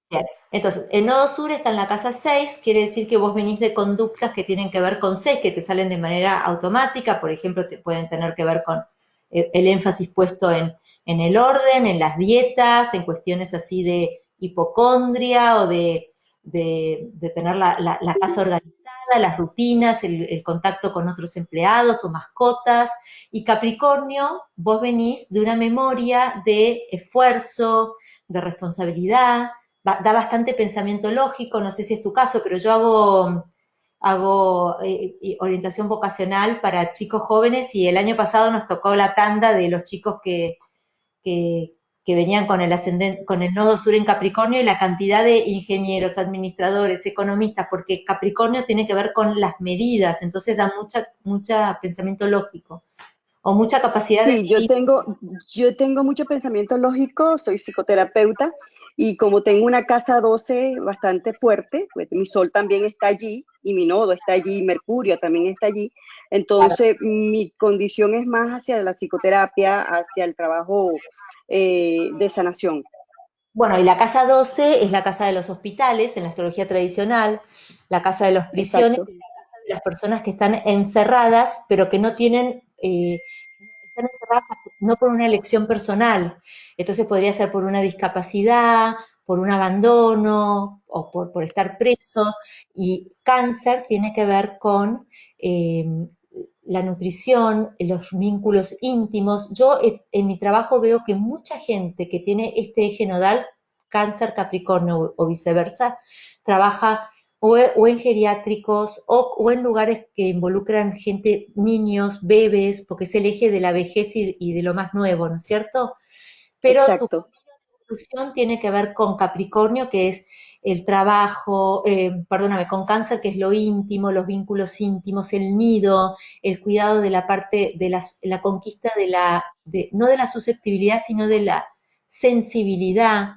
Bien. Entonces, el nodo sur está en la casa 6, quiere decir que vos venís de conductas que tienen que ver con 6, que te salen de manera automática, por ejemplo, te pueden tener que ver con el énfasis puesto en el orden, en las dietas, en cuestiones así de hipocondria o de tener la casa organizada, las rutinas, el contacto con otros empleados o mascotas. Y Capricornio, vos venís de una memoria de esfuerzo, de responsabilidad, da bastante pensamiento lógico, no sé si es tu caso, pero yo hago orientación vocacional para chicos jóvenes y el año pasado nos tocó la tanda de los chicos que, que venían con el con el nodo sur en Capricornio y la cantidad de ingenieros, administradores, economistas, porque Capricornio tiene que ver con las medidas, entonces da mucha pensamiento lógico o mucha capacidad de Sí, medir. yo tengo mucho pensamiento lógico, soy psicoterapeuta y como tengo una casa 12 bastante fuerte, pues mi sol también está allí y mi nodo está allí, Mercurio también está allí, entonces mi condición es más hacia la psicoterapia, hacia el trabajo de sanación. Bueno, y la casa 12 es la casa de los hospitales en la astrología tradicional, la casa de las prisiones Exacto. y la casa de las personas que están encerradas, pero que no tienen, están encerradas no por una elección personal. Entonces podría ser por una discapacidad, por un abandono o por estar presos. Y cáncer tiene que ver con eh, la nutrición, los vínculos íntimos. Yo en mi trabajo veo que mucha gente que tiene este eje nodal, cáncer, capricornio o viceversa, trabaja o en geriátricos o en lugares que involucran gente, niños, bebés, porque es el eje de la vejez y de lo más nuevo, ¿no es cierto? Pero tu Exacto. conclusión tiene que ver con Capricornio, que es el trabajo, perdóname, con Cáncer, que es lo íntimo, los vínculos íntimos, el nido, el cuidado de la parte de la conquista no de la susceptibilidad, sino de la sensibilidad,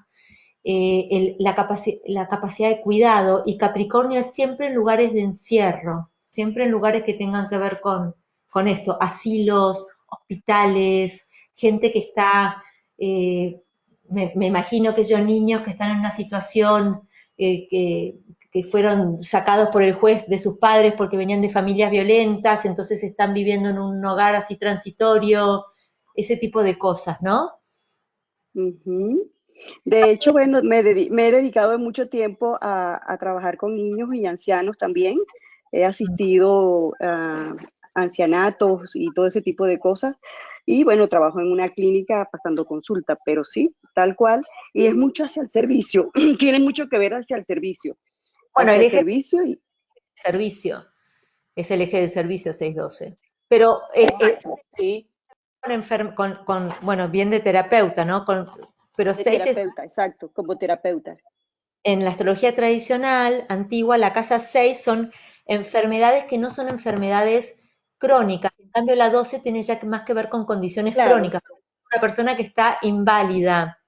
la capacidad de cuidado, y Capricornio es siempre en lugares de encierro, siempre en lugares que tengan que ver con esto, asilos, hospitales, gente que está, eh, me imagino que son niños que están en una situación que fueron sacados por el juez de sus padres porque venían de familias violentas, entonces están viviendo en un hogar así transitorio, ese tipo de cosas, ¿no? Ujú. De hecho, bueno, me he dedicado mucho tiempo a trabajar con niños y ancianos también. He asistido a ancianatos y todo ese tipo de cosas. Y bueno, trabajo en una clínica pasando consulta, pero sí, tal cual. Y es mucho hacia el servicio. Tiene mucho que ver hacia el servicio. Bueno, Hacia el el eje servicio y servicio, es el eje de servicio 612. Pero Exacto, sí, bueno, bien de terapeuta, ¿no? Pero de 6 es, terapeuta, exacto, como terapeuta. en la astrología tradicional, antigua, la casa 6 son enfermedades que no son enfermedades crónicas. En cambio, la 12 tiene ya más que ver con condiciones Claro. crónicas. Una persona que está inválida,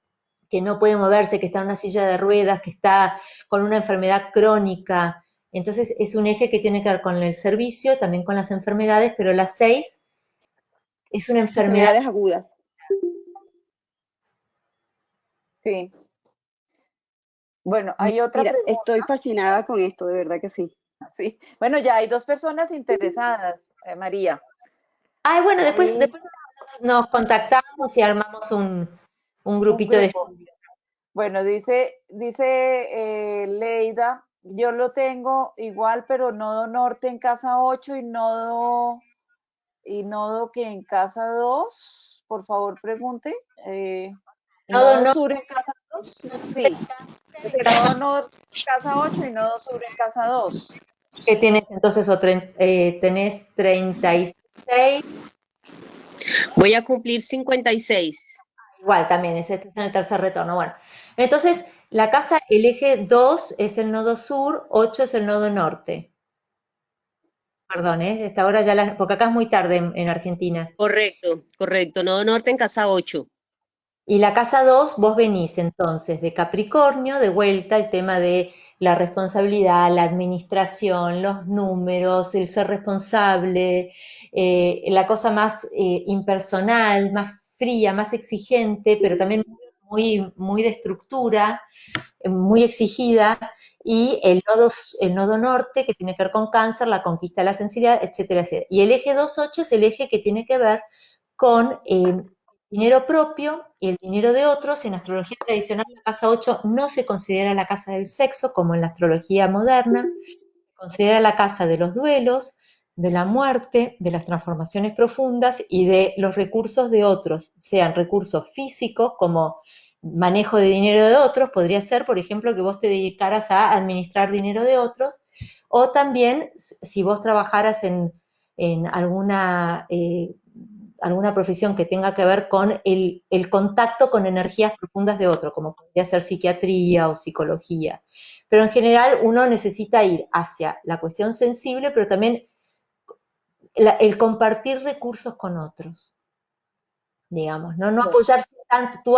que no puede moverse, que está en una silla de ruedas, que está con una enfermedad crónica. Entonces es un eje que tiene que ver con el servicio, también con las enfermedades, pero la 6 es una enfermedad. Enfermedades agudas. sí. Bueno, hay otra Mira, estoy pregunta. fascinada con esto, de verdad que sí. Sí. Bueno, ya hay dos personas interesadas, María. Ay, bueno, Hay después nos contactamos y armamos un un grupito de grupo. estudio. Bueno, dice Leida, yo lo tengo igual, pero nodo norte en casa 8 y nodo que en casa 2. Por favor, pregunte. Todo Nodo no sur en casa 2. Sí. Dice nodo norte en casa 8 y nodo sur en casa 2. que tienes entonces tenés 36. Voy a cumplir 56. igual también, este es en el tercer retorno. Bueno, entonces la casa, el eje 2 es el nodo sur, 8 es el nodo norte. Perdón, esta hora ya porque acá es muy tarde en Argentina. Correcto, correcto. Nodo norte en casa 8. Y la casa 2, vos venís entonces de Capricornio, de vuelta el tema de la responsabilidad, la administración, los números, el ser responsable, la cosa más impersonal, más fría, más exigente, pero también muy de estructura, muy exigida, y el nodo norte, que tiene que ver con cáncer, la conquista de la sensibilidad, etcétera, etcétera. Y el eje 2-8 es el eje que tiene que ver con dinero propio y el dinero de otros. En astrología tradicional, la casa 8 no se considera la casa del sexo, como en la astrología moderna, se considera la casa de los duelos, de la muerte, de las transformaciones profundas y de los recursos de otros, sean recursos físicos como manejo de dinero de otros, podría ser, por ejemplo, que vos te dedicaras a administrar dinero de otros, o también si vos trabajaras en alguna profesión que tenga que ver con el contacto con energías profundas de otro, como podría ser psiquiatría o psicología. Pero en general uno necesita ir hacia la cuestión sensible, pero también el compartir recursos con otros, digamos, no apoyarse tanto. Tu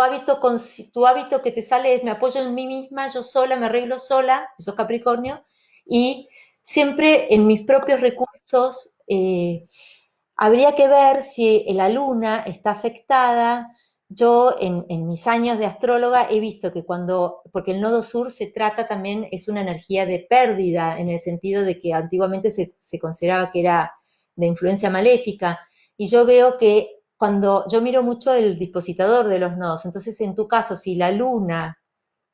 hábito que te sale es: me apoyo en mí misma, yo sola, me arreglo sola, eso es Capricornio, y siempre en mis propios recursos. Habría que ver si la luna está afectada. Yo en mis años de astróloga he visto que porque el nodo sur se trata también, es una energía de pérdida, en el sentido de que antiguamente se consideraba que era de influencia maléfica, y yo veo que cuando yo miro mucho el dispositador de los nodos, entonces en tu caso, si la luna,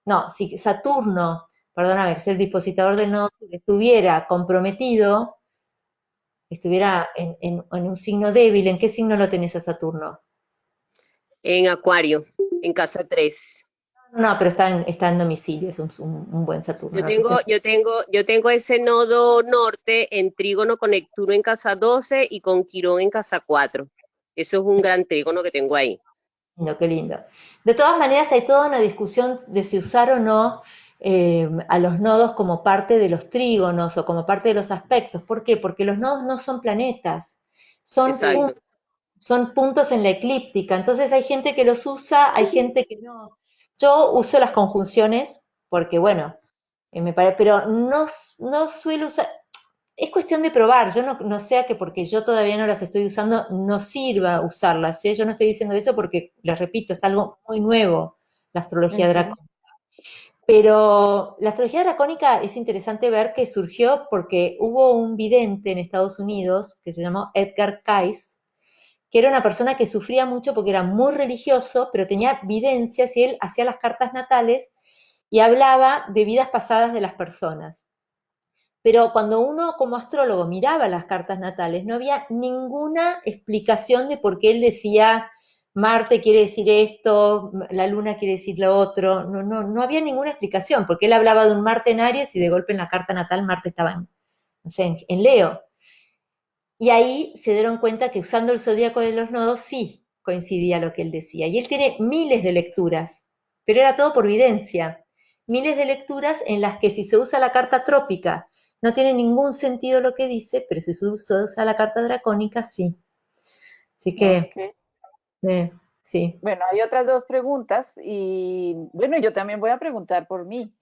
no, si Saturno, perdóname, que es el dispositador del nodo sur, estuviera comprometido, estuviera en un signo débil, ¿en qué signo lo tenés a Saturno? En Acuario, en casa 3. No, pero está en domicilio, es un buen Saturno. Yo tengo ese nodo norte en trígono con Neptuno en casa 12 y con Quirón en casa 4. Eso es un gran trígono que tengo ahí. Lindo, qué lindo. De todas maneras, hay toda una discusión de si usar o no a los nodos como parte de los trígonos o como parte de los aspectos. ¿Por qué? Porque los nodos no son planetas, son Exacto. son puntos en la eclíptica. Entonces hay gente que los usa, hay gente que no. Yo uso las conjunciones porque, bueno, pero no suelo usar. Es cuestión de probar. Yo no sea que porque yo todavía no las estoy usando no sirva usarlas, ¿eh? Yo no estoy diciendo eso porque, les repito, es algo muy nuevo, la astrología dracónica. Pero la astrología dracónica es interesante ver que surgió porque hubo un vidente en Estados Unidos que se llamó Edgar Cayce, que era una persona que sufría mucho porque era muy religioso, pero tenía videncias y él hacía las cartas natales y hablaba de vidas pasadas de las personas. Pero cuando uno como astrólogo miraba las cartas natales, no había ninguna explicación de por qué él decía Marte quiere decir esto, la Luna quiere decir lo otro. No había ninguna explicación, porque él hablaba de un Marte en Aries y de golpe en la carta natal Marte estaba en Leo. Y ahí se dieron cuenta que usando el zodíaco de los nodos sí coincidía lo que él decía. Y él tiene miles de lecturas, pero era todo por videncia. Miles de lecturas en las que si se usa la carta trópica no tiene ningún sentido lo que dice, pero si se usa la carta dracónica sí. Así que, sí. Bueno, hay otras dos preguntas y bueno, yo también voy a preguntar por mí.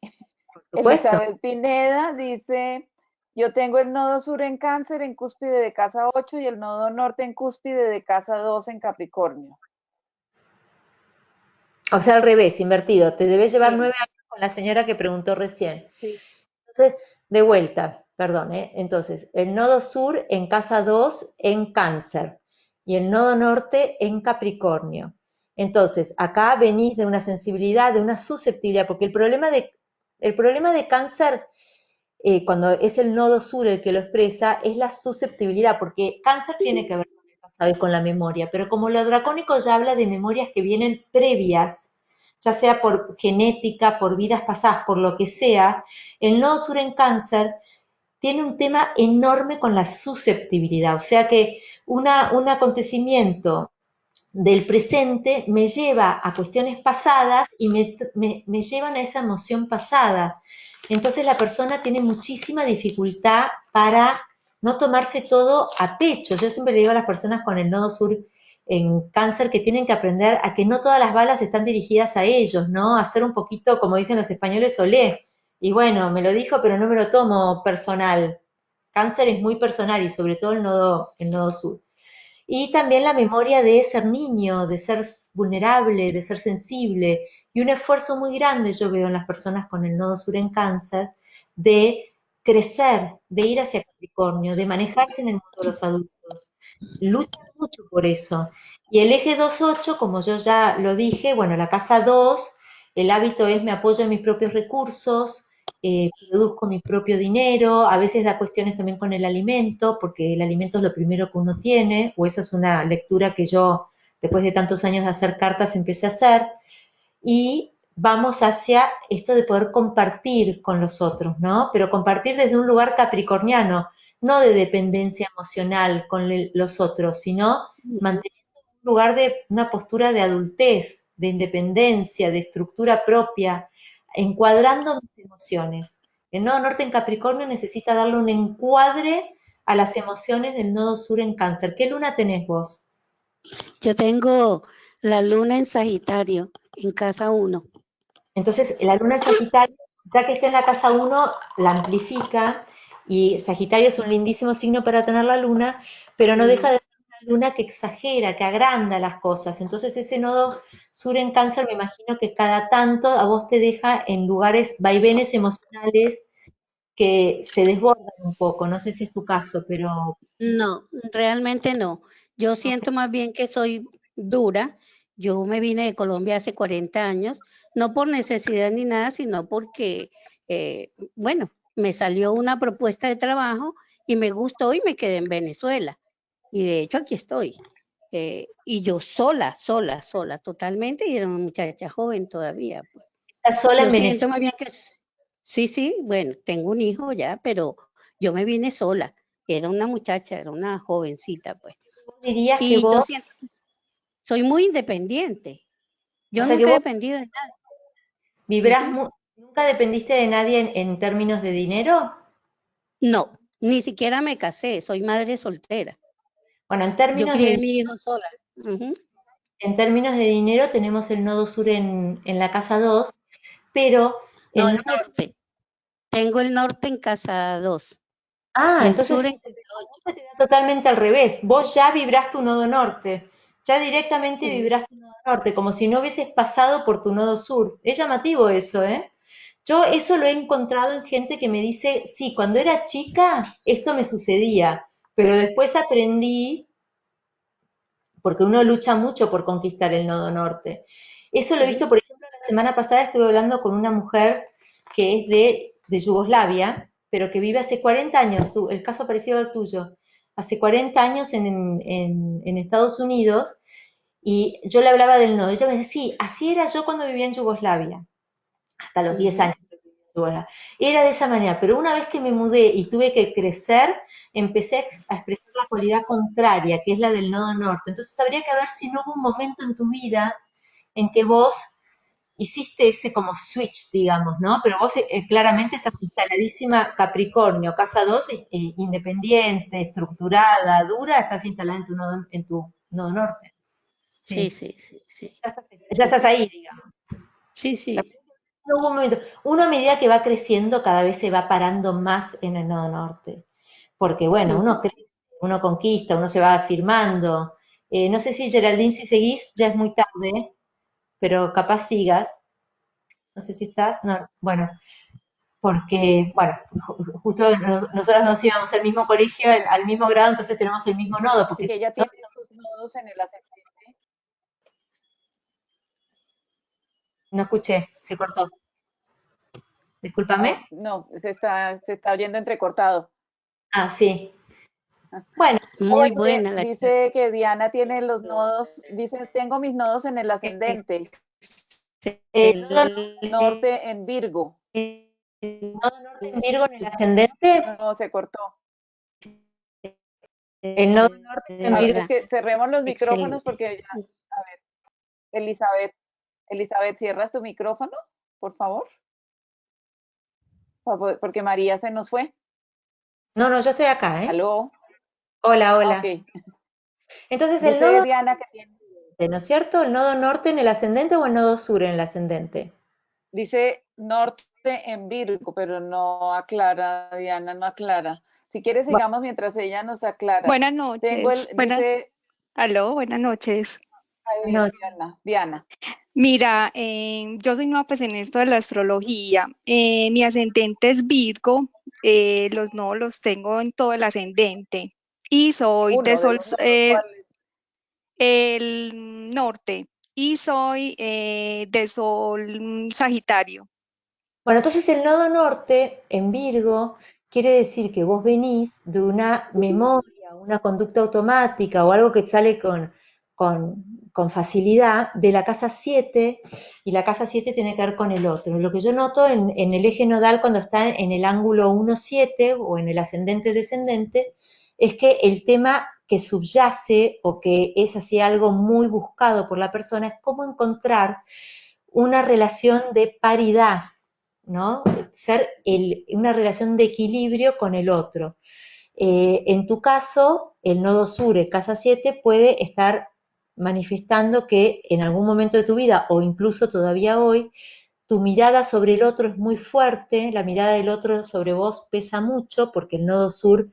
Por supuesto. Elizabeth Pineda dice, yo tengo el nodo sur en Cáncer en cúspide de casa 8 y el nodo norte en cúspide de casa 2 en Capricornio. O sea, al revés, invertido. Te debes llevar Sí. 9 años con la señora que preguntó recién. Sí. Entonces, de vuelta, perdón, entonces, el nodo sur en casa 2 en Cáncer y el nodo norte en Capricornio. Entonces, acá venís de una sensibilidad, de una susceptibilidad, porque el problema de Cáncer, cuando es el nodo sur el que lo expresa, es la susceptibilidad, porque Cáncer tiene que ver con el pasado y con la memoria, pero como lo dracónico ya habla de memorias que vienen previas, ya sea por genética, por vidas pasadas, por lo que sea, el nodo sur en Cáncer tiene un tema enorme con la susceptibilidad, o sea que un acontecimiento del presente me lleva a cuestiones pasadas y me llevan a esa emoción pasada. Entonces la persona tiene muchísima dificultad para no tomarse todo a pecho. Yo siempre le digo a las personas con el nodo sur en cáncer que tienen que aprender a que no todas las balas están dirigidas a ellos, ¿no? A ser un poquito, como dicen los españoles, olé. Y bueno, me lo dijo, pero no me lo tomo personal. Cáncer es muy personal y sobre todo el nodo sur. Y también la memoria de ser niño, de ser vulnerable, de ser sensible, y un esfuerzo muy grande yo veo en las personas con el nodo sur en cáncer, de crecer, de ir hacia Capricornio, de manejarse en el mundo de los adultos. Luchan mucho por eso. Y el eje 2-8, como yo ya lo dije, bueno, la casa 2, el hábito es me apoyo en mis propios recursos, produzco mi propio dinero, a veces da cuestiones también con el alimento, porque el alimento es lo primero que uno tiene, o esa es una lectura que yo, después de tantos años de hacer cartas, empecé a hacer, y vamos hacia esto de poder compartir con los otros, ¿no? Pero compartir desde un lugar capricorniano, no de dependencia emocional con los otros, sino manteniendo un lugar de una postura de adultez, de independencia, de estructura propia, encuadrando mis emociones. El nodo norte en Capricornio necesita darle un encuadre a las emociones del nodo sur en Cáncer. ¿Qué luna tenés vos? Yo tengo la luna en Sagitario, en casa 1. Entonces, la luna en Sagitario, ya que está en la casa 1, la amplifica, y Sagitario es un lindísimo signo para tener la luna, pero no deja de ser una luna que exagera, que agranda las cosas. Entonces, ese nodo sur en Cáncer, me imagino que cada tanto a vos te deja en lugares, vaivenes emocionales que se desbordan un poco. No sé si es tu caso, pero... No, realmente no. Yo siento más bien que soy dura. Yo me vine de Colombia hace 40 años, no por necesidad ni nada, sino porque, bueno, me salió una propuesta de trabajo y me gustó y me quedé en Venezuela. Y de hecho aquí estoy. Y yo sola, totalmente, y era una muchacha joven todavía, pues. ¿Estás sola Yo en siento Venezuela? más bien que sí, sí, bueno, tengo un hijo ya, pero yo me vine sola. Era una muchacha, era una jovencita, pues. ¿Vos dirías que Y yo vos, siento que soy muy independiente. o Yo sea, que nunca he vos dependido de nada. vibrás, Ujú. nunca dependiste de nadie en términos de dinero? No, ni siquiera me casé, soy madre soltera. Bueno, Yo crié a mi hijo sola. Ujú. en términos de dinero tenemos el nodo sur en la casa 2, pero No, el el nodo... norte. Tengo el norte en casa 2 Ah, y el sur entonces en el casa nodo norte te da totalmente al revés. Vos ya vibrás tu nodo norte. Ya directamente 8. vibrás tu nodo norte, como si no hubieses pasado por tu nodo sur. Es llamativo eso, ¿eh? Yo eso lo he encontrado en gente que me dice, sí, cuando era chica esto me sucedía, pero después aprendí, porque uno lucha mucho por conquistar el nodo norte. Eso lo he visto, por ejemplo, la semana pasada estuve hablando con una mujer que es de Yugoslavia, pero que vive hace 40 años, el caso parecido al tuyo, hace 40 años en Estados Unidos, y yo le hablaba del nodo. Ella me decía, sí, así era yo cuando vivía en Yugoslavia, hasta los 10 años. Era de esa manera, pero una vez que me mudé y tuve que crecer, empecé a expresar la cualidad contraria, que es la del nodo norte. Entonces habría que ver si no hubo un momento en tu vida en que vos hiciste ese como switch, digamos, ¿no? Pero vos claramente estás instaladísima Capricornio, casa 2, independiente, estructurada, dura, estás instalada en tu nodo norte. Sí, Sí, sí, sí, sí. ya estás ahí, digamos. Sí, sí. No hubo un momento. Uno a medida que va creciendo cada vez se va parando más en el nodo norte, porque bueno, uno Ujú. crece, uno conquista, uno se va afirmando. No sé si Geraldine, si seguís, ya es muy tarde, pero capaz sigas. No sé si estás, no, bueno, porque, bueno, justo nosotros nos íbamos al mismo colegio, al mismo grado, entonces tenemos el mismo nodo, Y porque que ella no, tiene sus nodos en el ascendente. no escuché, se cortó. Discúlpame. No, se está oyendo entrecortado. Ah, sí. Bueno, Muy hoy buena la Dice que Diana tiene los nodos, dice, tengo mis nodos en el ascendente, el nodo norte en Virgo. nodo norte en Virgo en el ascendente, No, se cortó. el nodo norte en de Virgo. Es que cerremos los micrófonos excelente. porque ya Elizabeth, Elizabeth, ¿cierras tu micrófono, por favor? Porque María se nos fue. No, no, yo estoy acá, ¿eh? ¿Aló? Hola, Ah, hola. ok. Entonces el Dice nodo Diana que tiene, norte, ¿no es cierto? ¿El nodo norte en el ascendente o el nodo sur en el ascendente? dice norte en Virgo, pero no aclara, Diana, no aclara. Si quieres, Bueno, sigamos mientras ella nos aclara. Buenas Tengo noches. dice, Aló, buenas noches. ay, buenas noches. Diana. Mira, yo soy nueva pues en esto de la astrología. Mi ascendente es Virgo, los nodos los tengo en todo el ascendente y soy de Uno, sol, del uno a los cuales. el norte y soy de sol Sagitario. Bueno, entonces el nodo norte en Virgo quiere decir que vos venís de una memoria, una conducta automática o algo que sale con, con facilidad de la casa 7 y la casa 7 tiene que ver con el otro. Lo que yo noto en el eje nodal cuando está en el ángulo 1-7 o en el ascendente-descendente es que el tema que subyace o que es así algo muy buscado por la persona es cómo encontrar una relación de paridad, ¿no? Ser una relación de equilibrio con el otro. En tu caso, el nodo sur, casa 7, puede estar manifestando que en algún momento de tu vida, o incluso todavía hoy, tu mirada sobre el otro es muy fuerte, la mirada del otro sobre vos pesa mucho, porque el nodo sur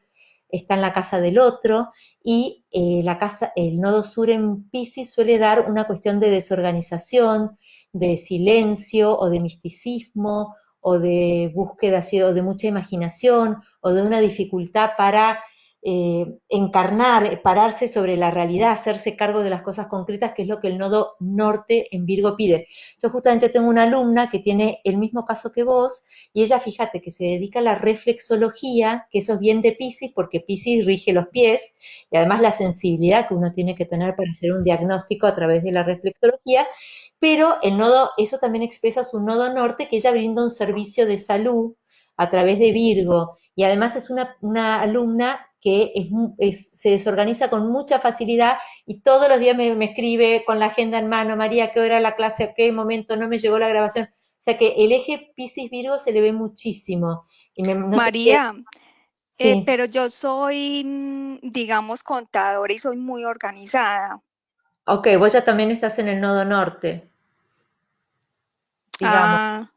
está en la casa del otro, y el nodo sur en Piscis suele dar una cuestión de desorganización, de silencio o de misticismo o de búsqueda o de mucha imaginación o de una dificultad para encarnar, pararse sobre la realidad, hacerse cargo de las cosas concretas, que es lo que el nodo norte en Virgo pide. Yo justamente tengo una alumna que tiene el mismo caso que vos y ella, fíjate, que se dedica a la reflexología, que eso es bien de Piscis, porque Piscis rige los pies y además la sensibilidad que uno tiene que tener para hacer un diagnóstico a través de la reflexología, pero el nodo, eso también expresa su nodo norte, que ella brinda un servicio de salud a través de Virgo, y además es una alumna que se desorganiza con mucha facilidad y todos los días me escribe con la agenda en mano: María, ¿qué hora la clase? ¿A qué momento? No me llegó la grabación. O sea que el eje Piscis-Virgo se le ve muchísimo. Y no sé qué, María, sí. pero yo soy, digamos, contadora y soy muy organizada. Ok, vos ya también estás en el nodo norte, digamos. Ah,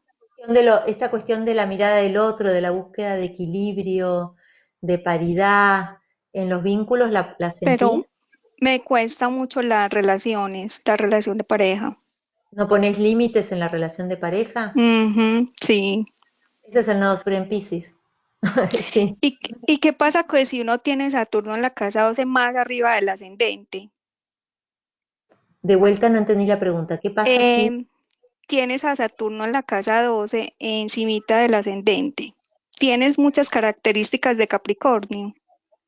Esta cuestión de la mirada del otro, de la búsqueda de equilibrio, de paridad en los vínculos, ¿la pero sentís? me cuesta mucho las relaciones, la relación de pareja. ¿No ponés límites en la relación de pareja? Ujú, sí. Ese es el nodo sur en Piscis. Sí. ¿Y qué pasa pues si uno tiene Saturno en la casa 12 más arriba del ascendente? De vuelta no entendí la pregunta. ¿Qué pasa si? Em, Tienes a Saturno en la casa 12 encimita del ascendente. Tienes muchas características de Capricornio.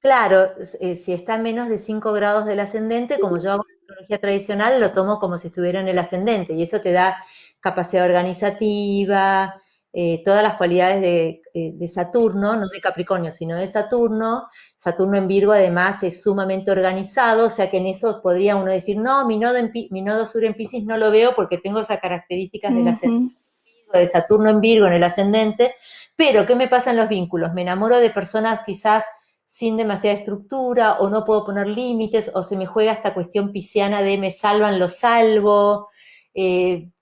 Claro, si está a menos de 5 grados del ascendente, como yo hago astrología tradicional, lo tomo como si estuviera en el ascendente, y eso te da capacidad organizativa, todas las cualidades de Saturno, no de Capricornio, sino de Saturno. Saturno en Virgo además es sumamente organizado, o sea que en eso podría uno decir: no, mi nodo sur en Piscis no lo veo porque tengo esas características del Ujú. ascendente, de Saturno en Virgo en el ascendente. Pero ¿qué me pasa en los vínculos? Me enamoro de personas quizás sin demasiada estructura, o no puedo poner límites, o se me juega esta cuestión pisciana de me salvan, lo salvo.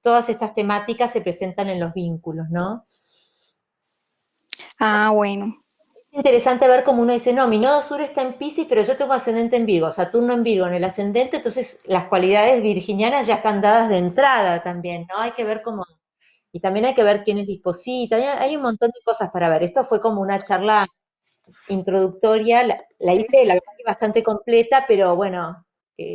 Todas estas temáticas se presentan en los vínculos, ¿no? Ah, bueno. Es interesante ver cómo uno dice: no, mi nodo sur está en Piscis, pero yo tengo ascendente en Virgo, Saturno en Virgo en el ascendente, entonces las cualidades virginianas ya están dadas de entrada también, ¿no? Hay que ver cómo, y también hay que ver quién es disposita, hay un montón de cosas para ver. Esto fue como una charla introductoria, la hice, la verdad que bastante completa, pero bueno,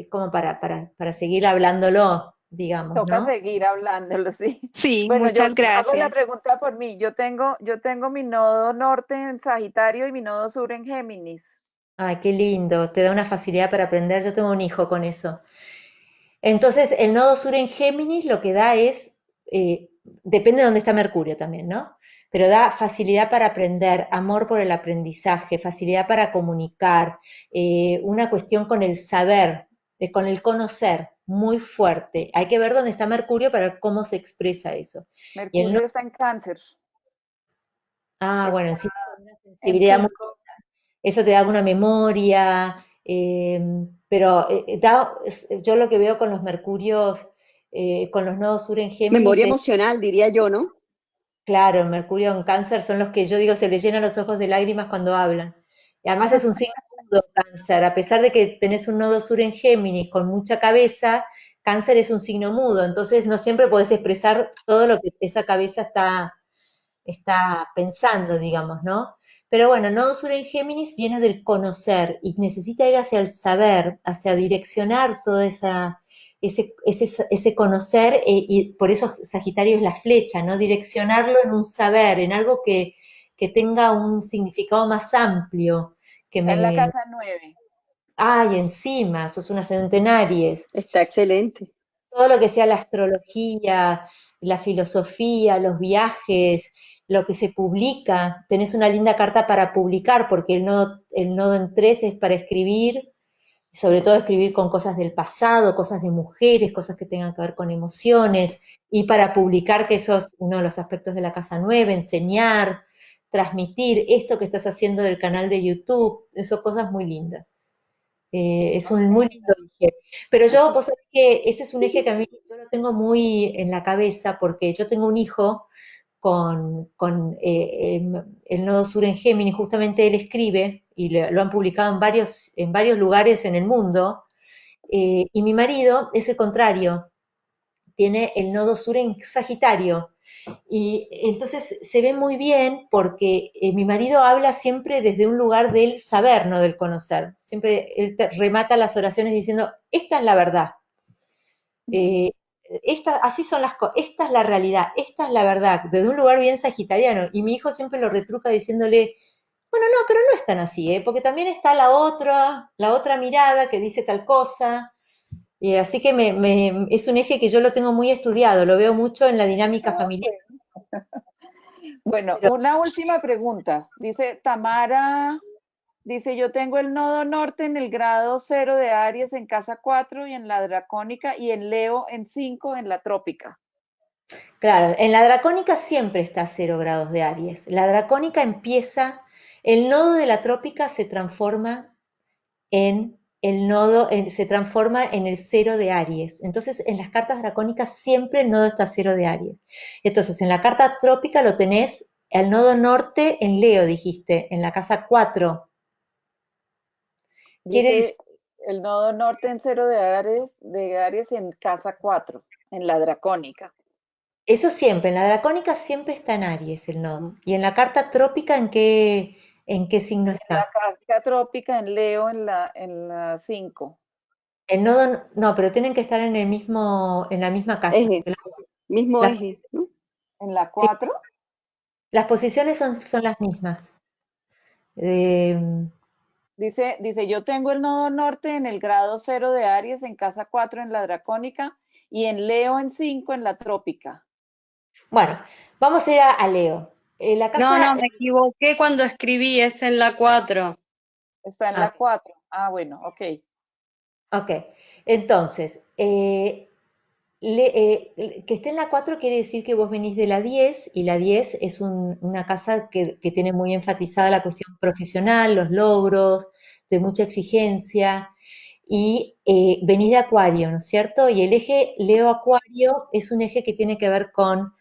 como para seguir hablándolo, digamos, Toca ¿no? seguir hablándolo, sí. Sí, Bueno, yo muchas hago la gracias. pregunta por mí. Yo tengo mi nodo norte en Sagitario y mi nodo sur en Géminis. Ay, qué lindo, te da una facilidad para aprender. Yo tengo un hijo con eso. Entonces, el nodo sur en Géminis lo que da es, depende de dónde está Mercurio también, ¿no? Pero da facilidad para aprender, amor por el aprendizaje, facilidad para comunicar, una cuestión con el saber, con el conocer. muy fuerte. Hay que ver dónde está Mercurio para ver cómo se expresa eso. Y el Mercurio está en Cáncer, bueno, está encima con una en sensibilidad muy, 5. eso te da una memoria, pero yo lo que veo con los Mercurios, con los nodos sur en Géminis Memoria es, emocional, diría yo, ¿no? claro, el Mercurio en Cáncer son los que yo digo se les llenan los ojos de lágrimas cuando hablan. Y además es un signo mudo, Cáncer, a pesar de que tenés un nodo sur en Géminis con mucha cabeza, Cáncer es un signo mudo, entonces no siempre podés expresar todo lo que esa cabeza está pensando, digamos, ¿no? Pero bueno, nodo sur en Géminis viene del conocer y necesita ir hacia el saber, hacia direccionar toda ese conocer, y por eso Sagitario es la flecha, ¿no? Direccionarlo en un saber, en algo que tenga un significado más amplio, que Está en la me... casa 9. ¡Ay, encima! Sos una ascendente en Aries. Está excelente. Todo lo que sea la astrología, la filosofía, los viajes, lo que se publica, tenés una linda carta para publicar, porque el nodo en 3 es para escribir, sobre todo escribir con cosas del pasado, cosas de mujeres, cosas que tengan que ver con emociones, y para publicar, que eso es uno de los aspectos de la casa 9, enseñar, transmitir esto que estás haciendo del canal de YouTube, eso cosas muy lindas. Es un muy lindo eje. Pero vos sabés que ese es un eje que a mí yo lo tengo muy en la cabeza porque yo tengo un hijo con el nodo sur en Géminis, justamente él escribe y lo han publicado en varios lugares en el mundo, y mi marido es el contrario, tiene el nodo sur en Sagitario. Y entonces se ve muy bien porque mi marido habla siempre desde un lugar del saber, no del conocer. Siempre él remata las oraciones diciendo, esta es la verdad, eh, así son las cosas, esta es la realidad, esta es la verdad, desde un lugar bien sagitariano. Y mi hijo siempre lo retruca diciéndole, bueno, no, pero no es tan así, porque también está la otra mirada que dice tal cosa. Y así que es un eje que yo lo tengo muy estudiado, lo veo mucho en la dinámica familiar. Bueno, Pero una última pregunta. Dice Tamara, dice, yo tengo el nodo norte en el grado 0 de Aries en casa 4 y en la dracónica y en Leo en 5 en la trópica. claro, en la dracónica siempre está a 0 grados de Aries. La dracónica empieza, el nodo de la trópica se transforma en se transforma en el 0 de Aries. Entonces, en las cartas dracónicas siempre el nodo está a 0 de Aries. Entonces, en la carta trópica lo tenés al nodo norte en Leo, dijiste, en la casa 4. Quiere decir, Dice el nodo norte en 0 de Aries en casa 4 en la dracónica. eso siempre, en la dracónica siempre está en Aries el nodo. Y en la carta trópica, ¿en qué signo En la está? casa trópica en Leo en la 5. El nodo, no, pero tienen que estar en la misma casa. Eje, mismo Las, eje, ¿no? En la sí, 4. las posiciones son las mismas. Eh, Dice, yo tengo el nodo norte en el grado 0 de Aries en casa 4 en la dracónica y en Leo en 5 en la trópica. bueno, vamos a ir a Leo. La No, casa, no, me equivoqué cuando escribí, es en la 4. Está en ah, la 4. Ah, bueno, ok. ok. Entonces, que esté en la 4 quiere decir que vos venís de la 10 y la 10 es una casa que tiene muy enfatizada la cuestión profesional, los logros, de mucha exigencia, y venís de Acuario, ¿no es cierto? Y el eje Leo-Acuario es un eje que tiene que ver con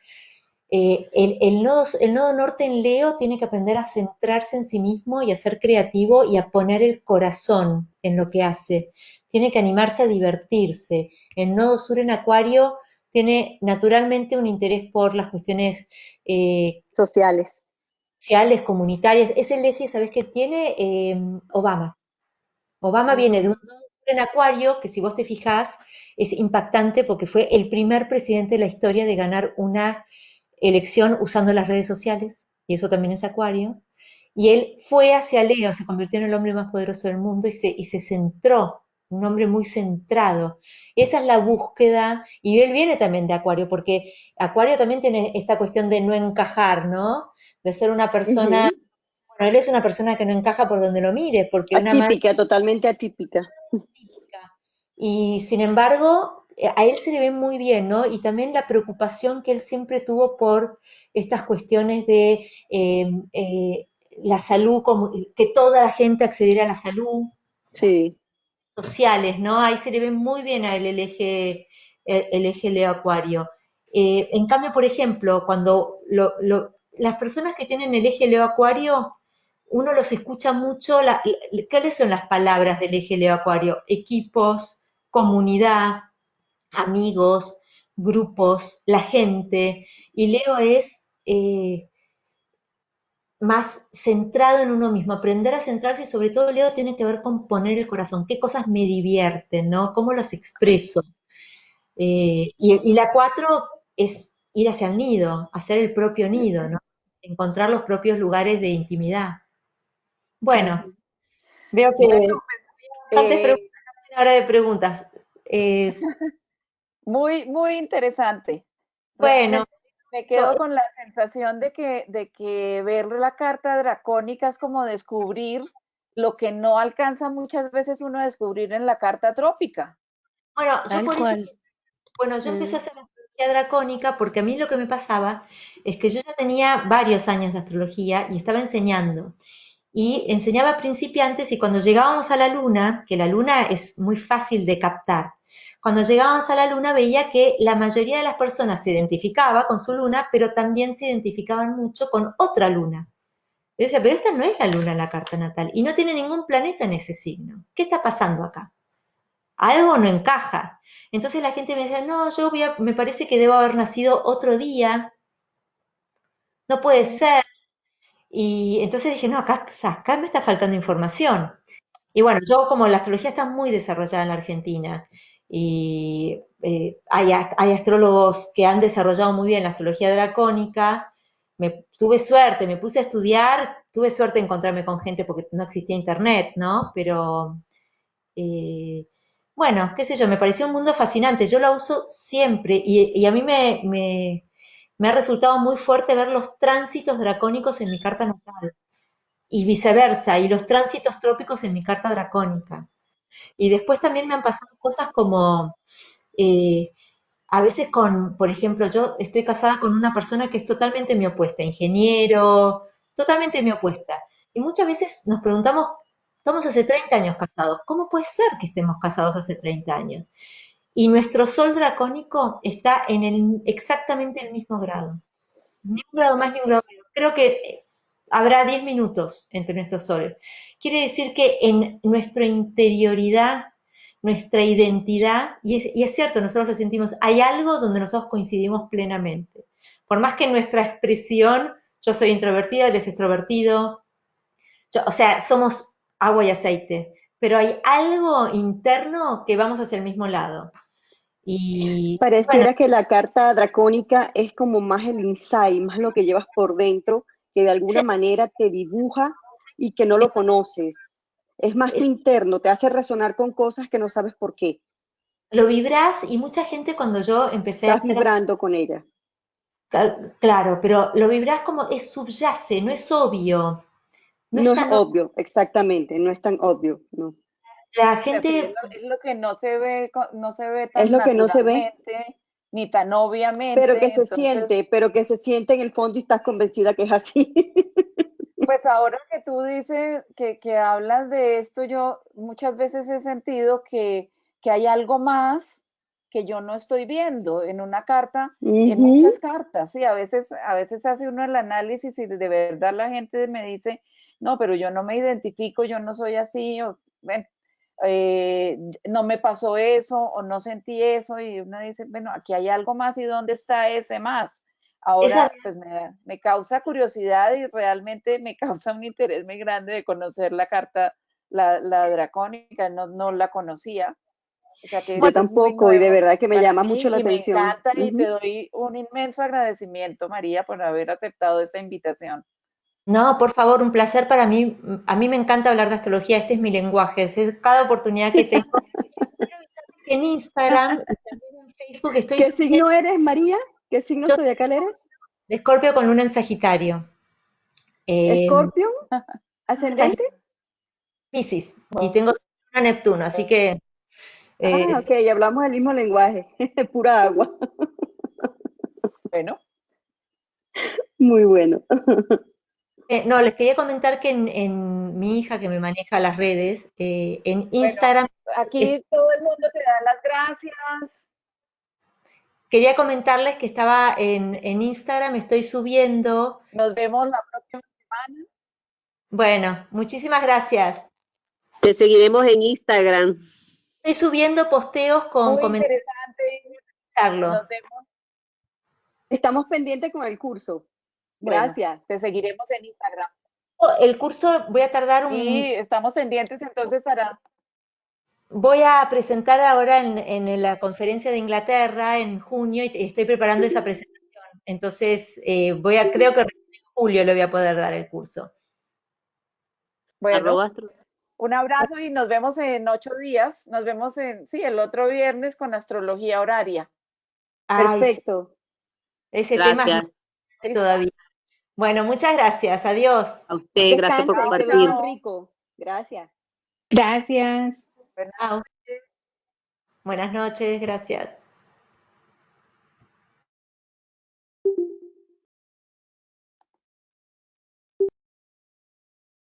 el nodo norte en Leo tiene que aprender a centrarse en sí mismo y a ser creativo y a poner el corazón en lo que hace. Tiene que animarse a divertirse. El nodo sur en Acuario tiene naturalmente un interés por las cuestiones Sociales. sociales, comunitarias. Es el eje, ¿sabes qué tiene? Obama. Obama viene de un nodo sur en Acuario, que si vos te fijás, es impactante porque fue el primer presidente de la historia de ganar una elección usando las redes sociales, y eso también es Acuario, y él fue hacia Leo, se convirtió en el hombre más poderoso del mundo y se centró, un hombre muy centrado. Esa es la búsqueda, y él viene también de Acuario, porque Acuario también tiene esta cuestión de no encajar, ¿no? De ser una persona, Ujú. bueno, él es una persona que no encaja por donde lo mire, porque una madre Atípica, totalmente atípica. típica. Y sin embargo, a él se le ve muy bien, ¿no? Y también la preocupación que él siempre tuvo por estas cuestiones de la salud, que toda la gente accediera a la salud, Sí, sociales, ¿no? Ahí se le ve muy bien a él el eje Leo Acuario. En cambio, por ejemplo, cuando las personas que tienen el eje Leo Acuario, uno los escucha mucho, ¿cuáles son las palabras del eje Leo Acuario? Equipos, comunidad, amigos, grupos, la gente, y Leo es más centrado en uno mismo, aprender a centrarse y sobre todo Leo tiene que ver con poner el corazón, qué cosas me divierten, ¿no? ¿Cómo las expreso? Y la 4 es ir hacia el nido, hacer el propio nido, ¿no? Encontrar los propios lugares de intimidad. Bueno, veo que Bueno, bastantes eh, preguntas, ahora de preguntas. Eh, muy interesante. bueno, Realmente me yo, quedo con la sensación de que ver la carta dracónica es como descubrir lo que no alcanza muchas veces uno a descubrir en la carta trópica. bueno, yo Tal por eso cual. Bueno, yo empecé a Mm. hacer la astrología dracónica porque a mí lo que me pasaba es que yo ya tenía varios años de astrología y estaba enseñando. Y enseñaba a principiantes y cuando llegábamos a la luna, que la luna es muy fácil de captar, cuando llegábamos a la luna veía que la mayoría de las personas se identificaba con su luna, pero también se identificaban mucho con otra luna. Yo decía, pero esta no es la luna en la carta natal y no tiene ningún planeta en ese signo. ¿Qué está pasando acá? Algo no encaja. Entonces la gente me decía, no, me parece que debo haber nacido otro día, no puede ser. Y entonces dije, no, acá me está faltando información. Y bueno, yo como la astrología está muy desarrollada en la Argentina y hay astrólogos que han desarrollado muy bien la astrología dracónica, tuve suerte, me puse a estudiar, tuve suerte de encontrarme con gente porque no existía internet, ¿no? Pero eh, bueno, qué sé yo, me pareció un mundo fascinante. Yo la uso siempre y a mí me ha resultado muy fuerte ver los tránsitos dracónicos en mi carta natal y viceversa, y los tránsitos trópicos en mi carta dracónica. Y después también me han pasado cosas como, eh, a veces por ejemplo, yo estoy casada con una persona que es totalmente mi opuesta, ingeniero, totalmente mi opuesta. Y muchas veces nos preguntamos, estamos hace 30 años casados, ¿cómo puede ser que estemos casados hace 30 años? Y nuestro sol dracónico está en exactamente el mismo grado. Ni un grado más ni un grado menos. Creo que habrá 10 minutos entre nuestros soles. Quiere decir que en nuestra interioridad, nuestra identidad, y es cierto, nosotros lo sentimos, hay algo donde nosotros coincidimos plenamente. Por más que en nuestra expresión, yo soy introvertida, él es extrovertido, o sea, somos agua y aceite, pero hay algo interno que vamos hacia el mismo lado. Y bueno, pareciera que la carta dracónica es como más el insight, más lo que llevas por dentro, que de alguna manera te dibuja y que no lo conoces. Es más tu interno, te hace resonar con cosas que no sabes por qué. lo vibrás y mucha gente cuando yo empecé a Estás hacer, vibrando con ella. claro, pero lo vibrás como es subyace, no es obvio, no No es es tan obvio. obvio, exactamente, no es tan obvio, no. La O sea, sí, gente, es lo que no se ve, no se ve Es tan lo que no se ve, naturalmente ni tan obviamente. Entonces, pero que se siente en el fondo y estás convencida que es así. pues ahora que tú dices que hablas de esto, yo muchas veces he sentido que hay algo más que yo no estoy viendo en una carta, en Ujú. muchas cartas, sí, a veces hace uno el análisis y de verdad la gente me dice, no, pero yo no me identifico, yo no soy así, o bueno, no me pasó eso o no sentí eso y uno dice, bueno, aquí hay algo más y ¿dónde está ese más? esa, Ahora, pues me causa curiosidad y realmente me causa un interés muy grande de conocer la carta, la dracónica, no la conocía, o sea que Yo esto es muy tampoco, y de nuevo verdad que me para llama mí mucho la y me atención. encanta y te Ujú. doy un inmenso agradecimiento, María, por haber aceptado esta invitación. no, por favor, un placer para mí, a mí me encanta hablar de astrología, este es mi lenguaje, cada oportunidad que tengo. Quiero avisarte que en Instagram y también en Facebook estoy ¿Qué subiendo signo eres, María? ¿Qué signo yo zodiacal eres? de Escorpio con luna en Sagitario. Eh, ¿Escorpio? ¿Ascendente? Piscis, y Oh, tengo a Neptuno, así que Ok, hablamos el mismo lenguaje, pura agua. Bueno, Muy bueno. No, les quería comentar que en mi hija que me maneja las redes, en bueno, Instagram, aquí todo el mundo te da las gracias. quería comentarles que estaba en Instagram, estoy subiendo. Nos vemos la próxima semana. Bueno, muchísimas gracias. Te seguiremos en Instagram. Estoy subiendo posteos con Muy comentarios. interesante. Nos vemos. Estamos pendientes con el curso. Bueno, Gracias. te seguiremos en Instagram. El curso voy a tardar Y estamos pendientes entonces voy a presentar ahora en la conferencia de Inglaterra en junio y estoy preparando esa presentación. Entonces, creo que recién en julio le voy a poder dar el curso. Bueno, @ un abrazo y nos vemos en 8 días. Nos vemos el otro viernes con astrología horaria. Ay, sí, Perfecto. ese tema es Gracias. más importante todavía. Bueno, muchas gracias. Adiós. A usted, gracias por Descansen, que compartir. duerman rico. Gracias. Gracias. Buenas Chao. noches. Buenas noches, gracias.